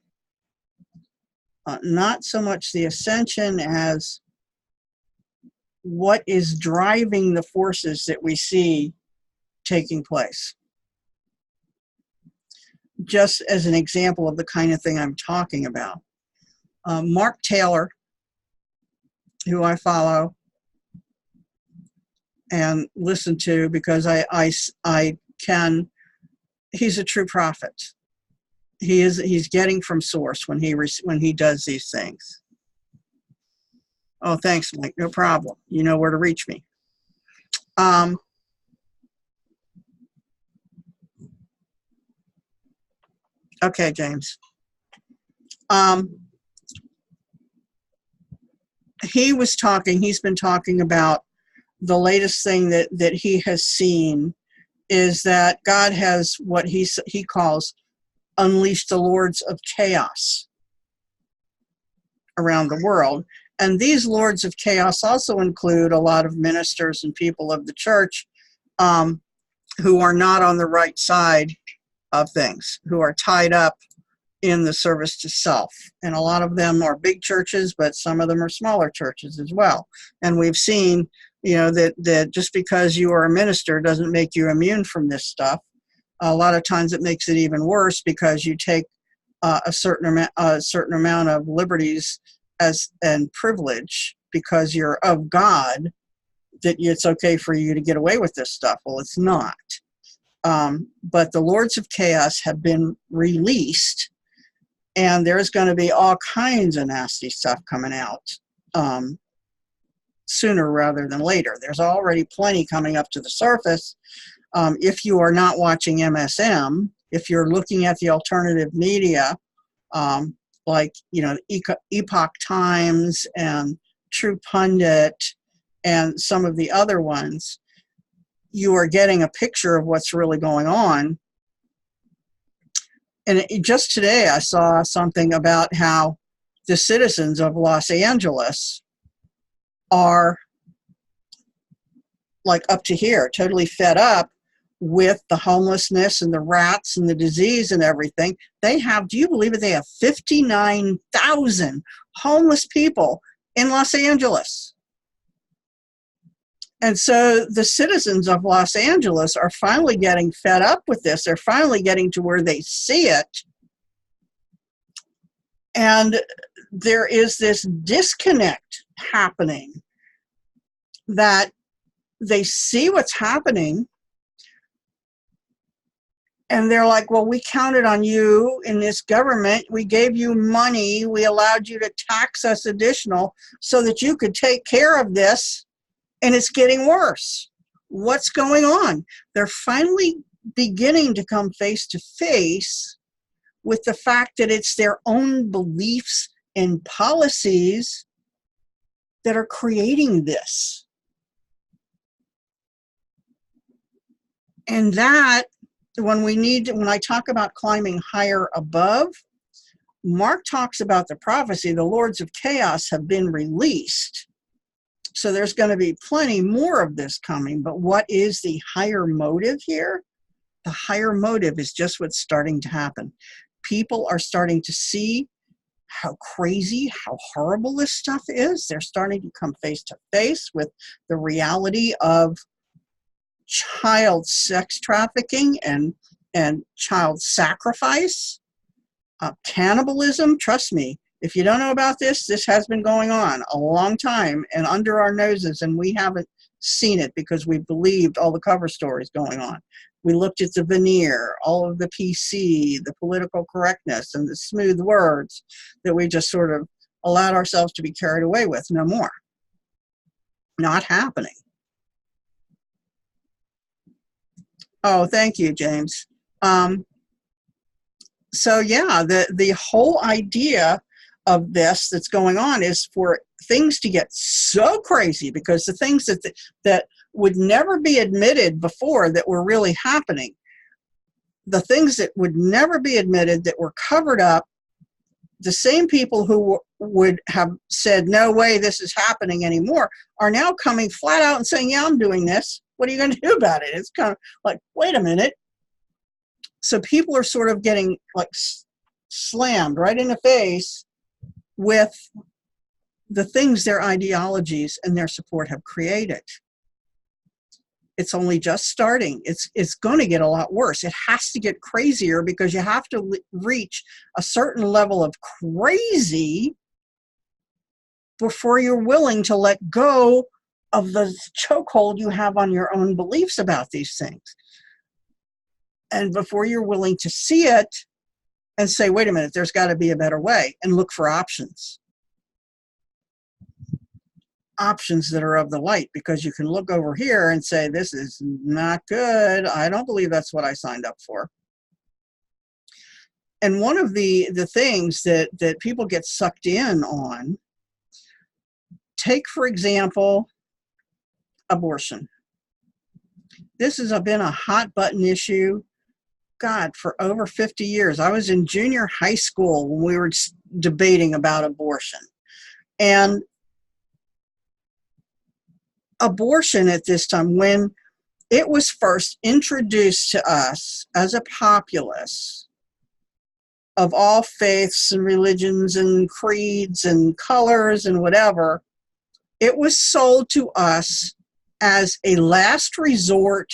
Not so much the ascension as what is driving the forces that we see taking place. Just as an example of the kind of thing I'm talking about. Mark Taylor, who I follow and listen to because I can, he's a true prophet. He's getting from source when he does these things. Oh, thanks, Mike. No problem. You know where to reach me. Okay, James. He's been talking about the latest thing that he has seen is that God has what he calls unleashed the lords of chaos around the world. And these lords of chaos also include a lot of ministers and people of the church who are not on the right side of things, who are tied up in the service to self. And a lot of them are big churches, but some of them are smaller churches as well. And we've seen, that just because you are a minister doesn't make you immune from this stuff. A lot of times it makes it even worse because you take a certain amount of liberties and privilege because you're of God, that it's okay for you to get away with this stuff. Well, it's not. But the lords of chaos have been released, and there's going to be all kinds of nasty stuff coming out sooner rather than later. There's already plenty coming up to the surface. If you are not watching MSM, if you're looking at the alternative media, like, Epoch Times and True Pundit and some of the other ones, you are getting a picture of what's really going on. And just today I saw something about how the citizens of Los Angeles are like up to here, totally fed up with the homelessness and the rats and the disease and everything. They have, do you believe it? They have 59,000 homeless people in Los Angeles. And so the citizens of Los Angeles are finally getting fed up with this. They're finally getting to where they see it. And there is this disconnect happening that they see what's happening and they're like, well, we counted on you in this government. We gave you money. We allowed you to tax us additional so that you could take care of this, and it's getting worse. What's going on? They're finally beginning to come face to face with the fact that it's their own beliefs and policies that are creating this. And that, when I talk about climbing higher above, Mark talks about the prophecy, the lords of chaos have been released. So there's going to be plenty more of this coming. But what is the higher motive here? The higher motive is just what's starting to happen. People are starting to see how crazy, how horrible this stuff is. They're starting to come face to face with the reality of child sex trafficking and child sacrifice, cannibalism. Trust me, if you don't know about this, this has been going on a long time and under our noses, and we haven't seen it because we believed all the cover stories going on. We looked at the veneer, all of the PC, the political correctness, and the smooth words that we just sort of allowed ourselves to be carried away with. No more. Not happening. Oh, thank you, James. So yeah, the whole idea of this that's going on is for things to get so crazy, because the things that would never be admitted before that were really happening, the things that would never be admitted that were covered up, the same people who would have said, no way this is happening anymore, are now coming flat out and saying, yeah, I'm doing this. What are you going to do about it? It's kind of like, wait a minute. So people are sort of getting like slammed right in the face with the things their ideologies and their support have created. It's only just starting. It's going to get a lot worse. It has to get crazier because you have to reach a certain level of crazy before you're willing to let go of the chokehold you have on your own beliefs about these things. And before you're willing to see it and say, wait a minute, there's got to be a better way, and look for options. Options that are of the light, because you can look over here and say, this is not good. I don't believe that's what I signed up for. And one of the things that people get sucked in on, take, for example, abortion. This has been a hot button issue, God, for over 50 years. I was in junior high school when we were debating about abortion. And abortion at this time, when it was first introduced to us as a populace of all faiths and religions and creeds and colors and whatever, it was sold to us as a last resort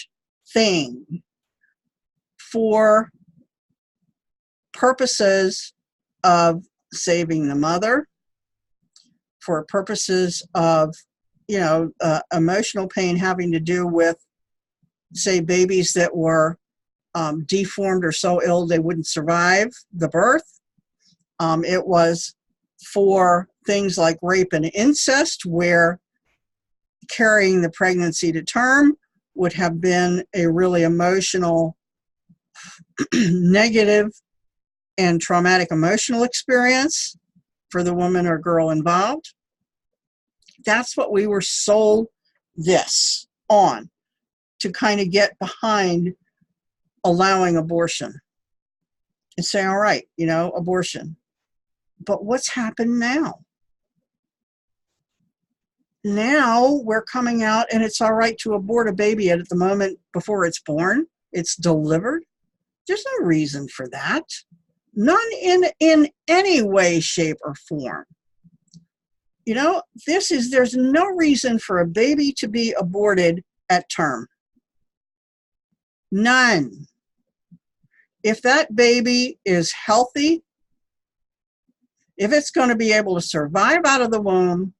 thing for purposes of saving the mother, for purposes of emotional pain having to do with, say, babies that were deformed or so ill they wouldn't survive the birth. It was for things like rape and incest, where carrying the pregnancy to term would have been a really emotional, negative, and traumatic emotional experience for the woman or girl involved. That's what we were sold this on, to kind of get behind allowing abortion and say, all right, abortion. But what's happened now? Now we're coming out and it's all right to abort a baby at the moment before it's born, it's delivered. There's no reason for that. None in any way, shape, or form. There's no reason for a baby to be aborted at term. None. If that baby is healthy, if it's going to be able to survive out of the womb,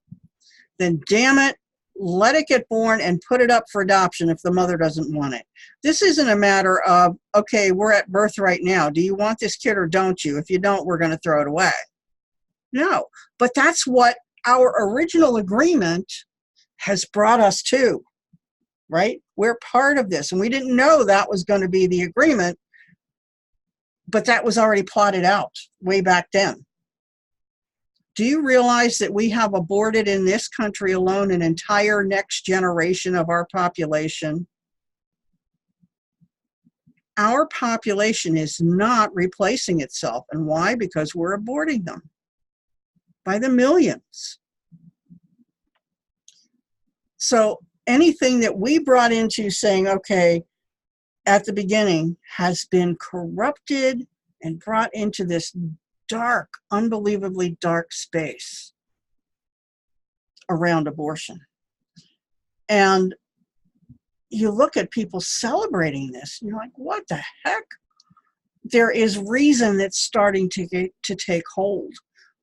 then damn it, let it get born and put it up for adoption if the mother doesn't want it. This isn't a matter of, okay, we're at birth right now. Do you want this kid or don't you? If you don't, we're going to throw it away. No, but that's what our original agreement has brought us to, right? We're part of this, and we didn't know that was going to be the agreement, but that was already plotted out way back then. Do you realize that we have aborted in this country alone an entire next generation of our population? Our population is not replacing itself. And why? Because we're aborting them by the millions. So anything that we brought into saying, okay, at the beginning has been corrupted and brought into this dark, unbelievably dark space around abortion. And you look at people celebrating this, and you're like, what the heck? There is reason that's starting to take hold,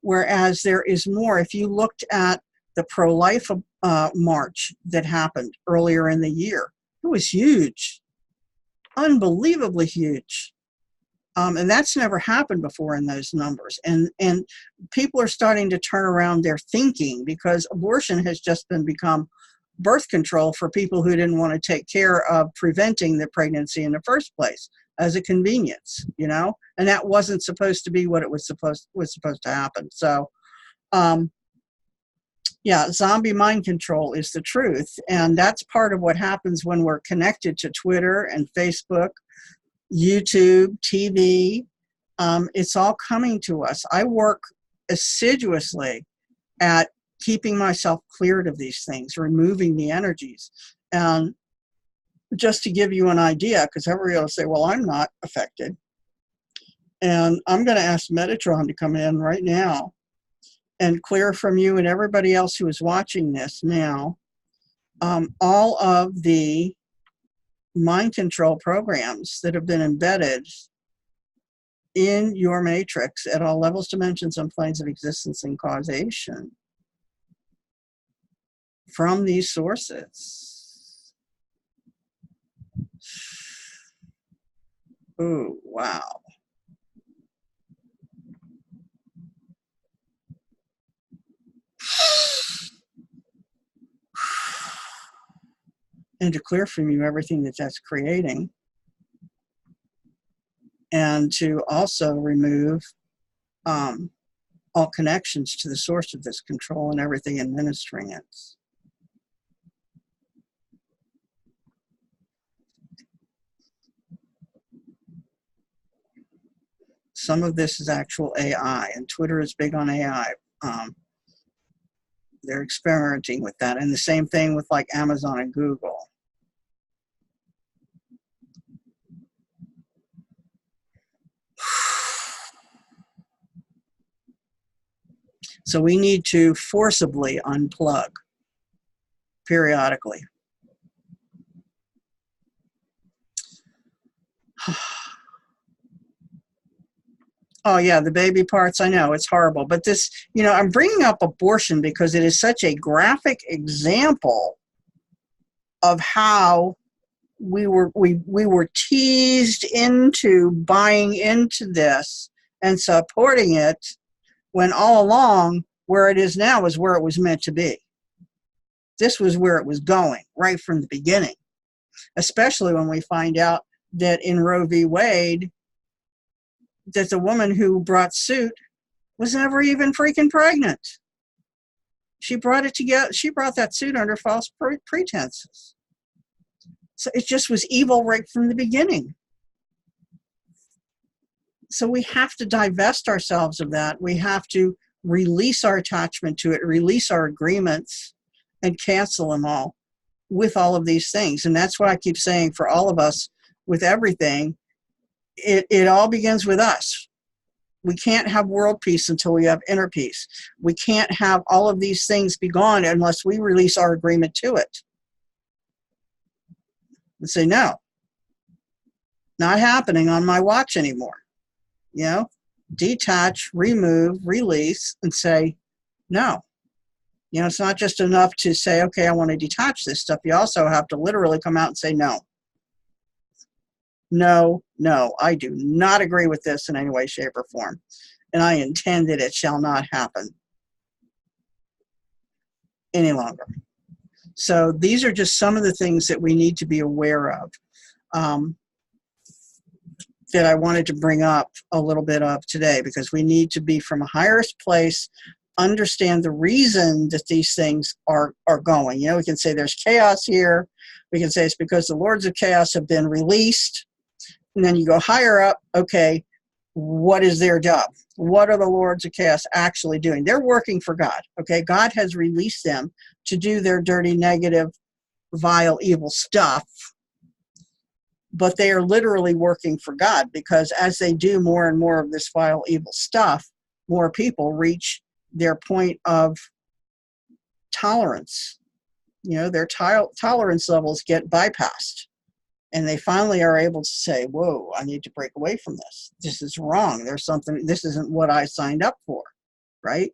whereas there is more. If you looked at the pro-life march that happened earlier in the year, it was huge, unbelievably huge. And that's never happened before in those numbers. And people are starting to turn around their thinking, because abortion has just become birth control for people who didn't want to take care of preventing the pregnancy in the first place as a convenience, you know? And that wasn't supposed to be what it was supposed to happen. So, yeah, zombie mind control is the truth. And that's part of what happens when we're connected to Twitter and Facebook, YouTube, TV. It's all coming to us. I work assiduously at keeping myself cleared of these things, removing the energies. And just to give you an idea, because everybody will say, well, I'm not affected. And I'm going to ask Metatron to come in right now and clear from you and everybody else who is watching this now all of the mind control programs that have been embedded in your matrix at all levels, dimensions, and planes of existence and causation from these sources. Ooh, wow. And to clear from you everything that's creating, and to also remove all connections to the source of this control and everything administering it. Some of this is actual AI, and Twitter is big on AI. They're experimenting with that, and the same thing with like Amazon and Google. So we need to forcibly unplug periodically. Oh yeah, the baby parts, I know, it's horrible. But this, you know, I'm bringing up abortion because it is such a graphic example of how we were teased into buying into this and supporting it, when all along where it is now is where it was meant to be. This was where it was going right from the beginning, especially when we find out that in Roe v. Wade, that the woman who brought suit was never even freaking pregnant. She brought it together. She brought that suit under false pretenses. So it just was evil right from the beginning. So we have to divest ourselves of that. We have to release our attachment to it, release our agreements, and cancel them all with all of these things. And that's what I keep saying for all of us with everything. It all begins with us. We can't have world peace until we have inner peace. We can't have all of these things be gone unless we release our agreement to it. And say, no, not happening on my watch anymore. You know, detach, remove, release, and say, no, You know, it's not just enough to say, okay, I want to detach this stuff. You also have to literally come out and say, no. No, no, I do not agree with this in any way, shape, or form. And I intend that it shall not happen any longer. So these are just some of the things that we need to be aware of, that I wanted to bring up a little bit of today, because we need to be from a higher place, understand the reason that these things are going. You know, we can say there's chaos here. We can say it's because the lords of chaos have been released. And then you go higher up, okay, what is their job? What are the lords of chaos actually doing? They're working for God, okay? God has released them to do their dirty, negative, vile, evil stuff, but they are literally working for God, because as they do more and more of this vile, evil stuff, more people reach their point of tolerance. You know, their tolerance levels get bypassed. And they finally are able to say, whoa, I need to break away from this. This is wrong. There's something, this isn't what I signed up for, right?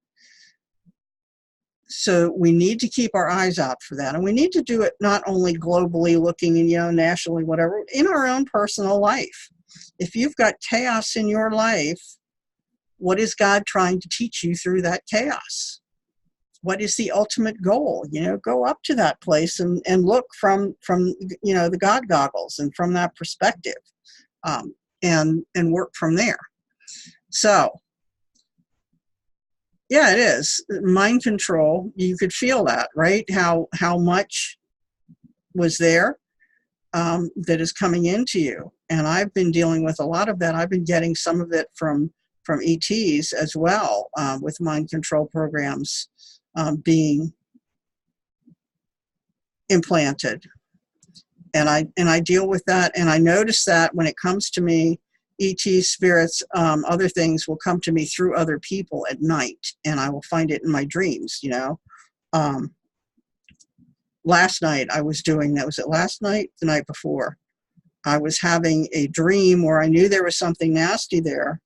So we need to keep our eyes out for that. And we need to do it not only globally looking and, you know, nationally, whatever, in our own personal life. If you've got chaos in your life, what is God trying to teach you through that chaos? What is the ultimate goal? You know, go up to that place and look from you know, the God goggles and from that perspective, and work from there. So, yeah, it is mind control. You could feel that, right? How much was there that is coming into you, and I've been dealing with a lot of that. I've been getting some of it from ETs as well, with mind control programs being implanted, and I deal with that, and I notice that when it comes to me, ET spirits, other things will come to me through other people at night, and I will find it in my dreams. You know, last night I was doing that. Was it last night? The night before, I was having a dream where I knew there was something nasty there,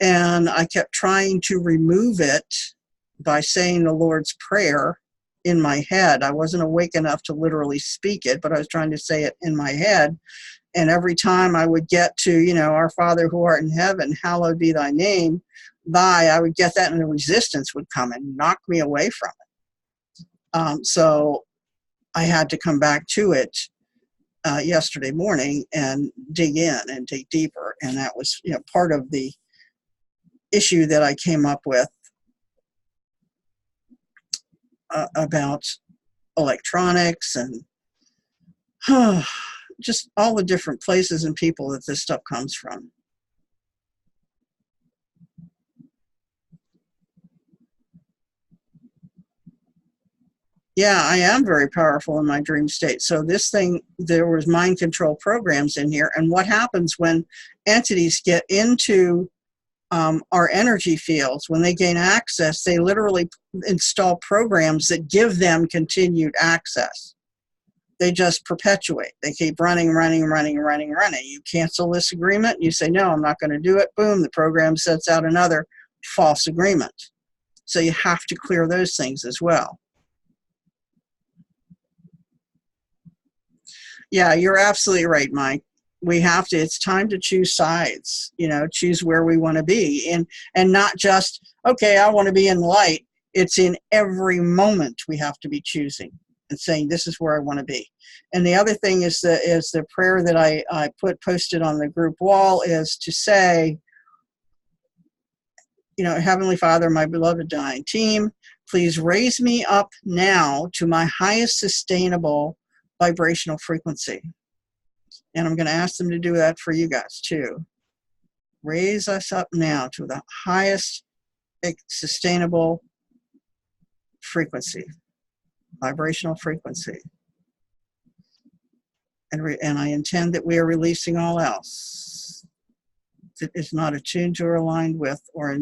and I kept trying to remove it by saying the Lord's Prayer in my head. I wasn't awake enough to literally speak it, but I was trying to say it in my head. And every time I would get to, you know, our Father who art in heaven, hallowed be thy name, I would get that, and the resistance would come and knock me away from it. So I had to come back to it yesterday morning and dig in and dig deeper. And that was, you know, part of the issue that I came up with about electronics and just all the different places and people that this stuff comes from. Yeah, I am very powerful in my dream state. So this thing, there was mind control programs in here. And what happens when entities get into our energy fields, when they gain access, they literally install programs that give them continued access. They just perpetuate. They keep running. You cancel this agreement, you say, no, I'm not going to do it. Boom, the program sets out another false agreement. So you have to clear those things as well. Yeah, you're absolutely right, Mike. We have to, it's time to choose sides, you know, choose where we want to be, and not just, okay, I want to be in light. It's in every moment we have to be choosing and saying, this is where I want to be. And the other thing is the prayer that I posted on the group wall is to say, you know, Heavenly Father, my beloved dying team, please raise me up now to my highest sustainable vibrational frequency. And I'm going to ask them to do that for you guys too. Raise us up now to the highest sustainable frequency, vibrational frequency. And I intend that we are releasing all else that is not attuned to or aligned with or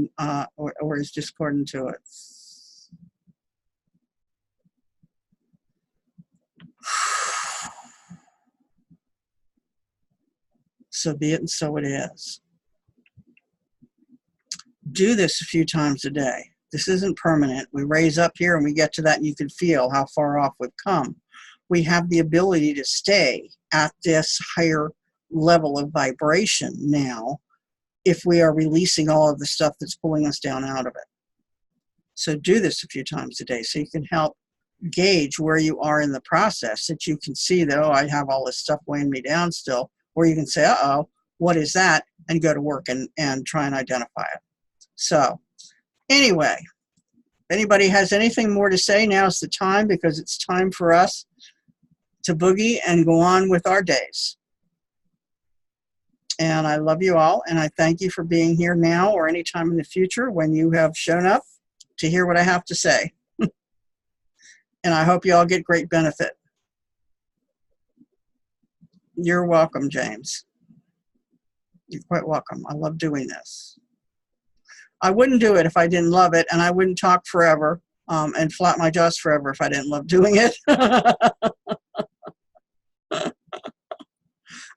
is discordant to it. So be it, and so it is. Do this a few times a day. This isn't permanent. We raise up here and we get to that, and you can feel how far off we've come. We have the ability to stay at this higher level of vibration now if we are releasing all of the stuff that's pulling us down out of it. So do this a few times a day so you can help gauge where you are in the process, that you can see that, oh, I have all this stuff weighing me down still, or you can say, uh-oh, what is that? And go to work and try and identify it. So anyway, if anybody has anything more to say, now's the time, because it's time for us to boogie and go on with our days. And I love you all, and I thank you for being here now or any time in the future when you have shown up to hear what I have to say. And I hope you all get great benefit. You're welcome, James. You're quite welcome. I love doing this. I wouldn't do it if I didn't love it, and I wouldn't talk forever and flap my jaws forever if I didn't love doing it.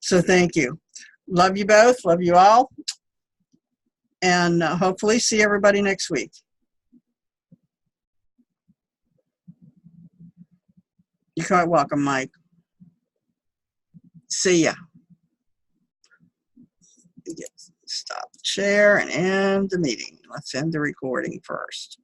So thank you. Love you both. Love you all. And hopefully see everybody next week. You're quite welcome, Mike. See ya. Stop the share and end the meeting. Let's end the recording first.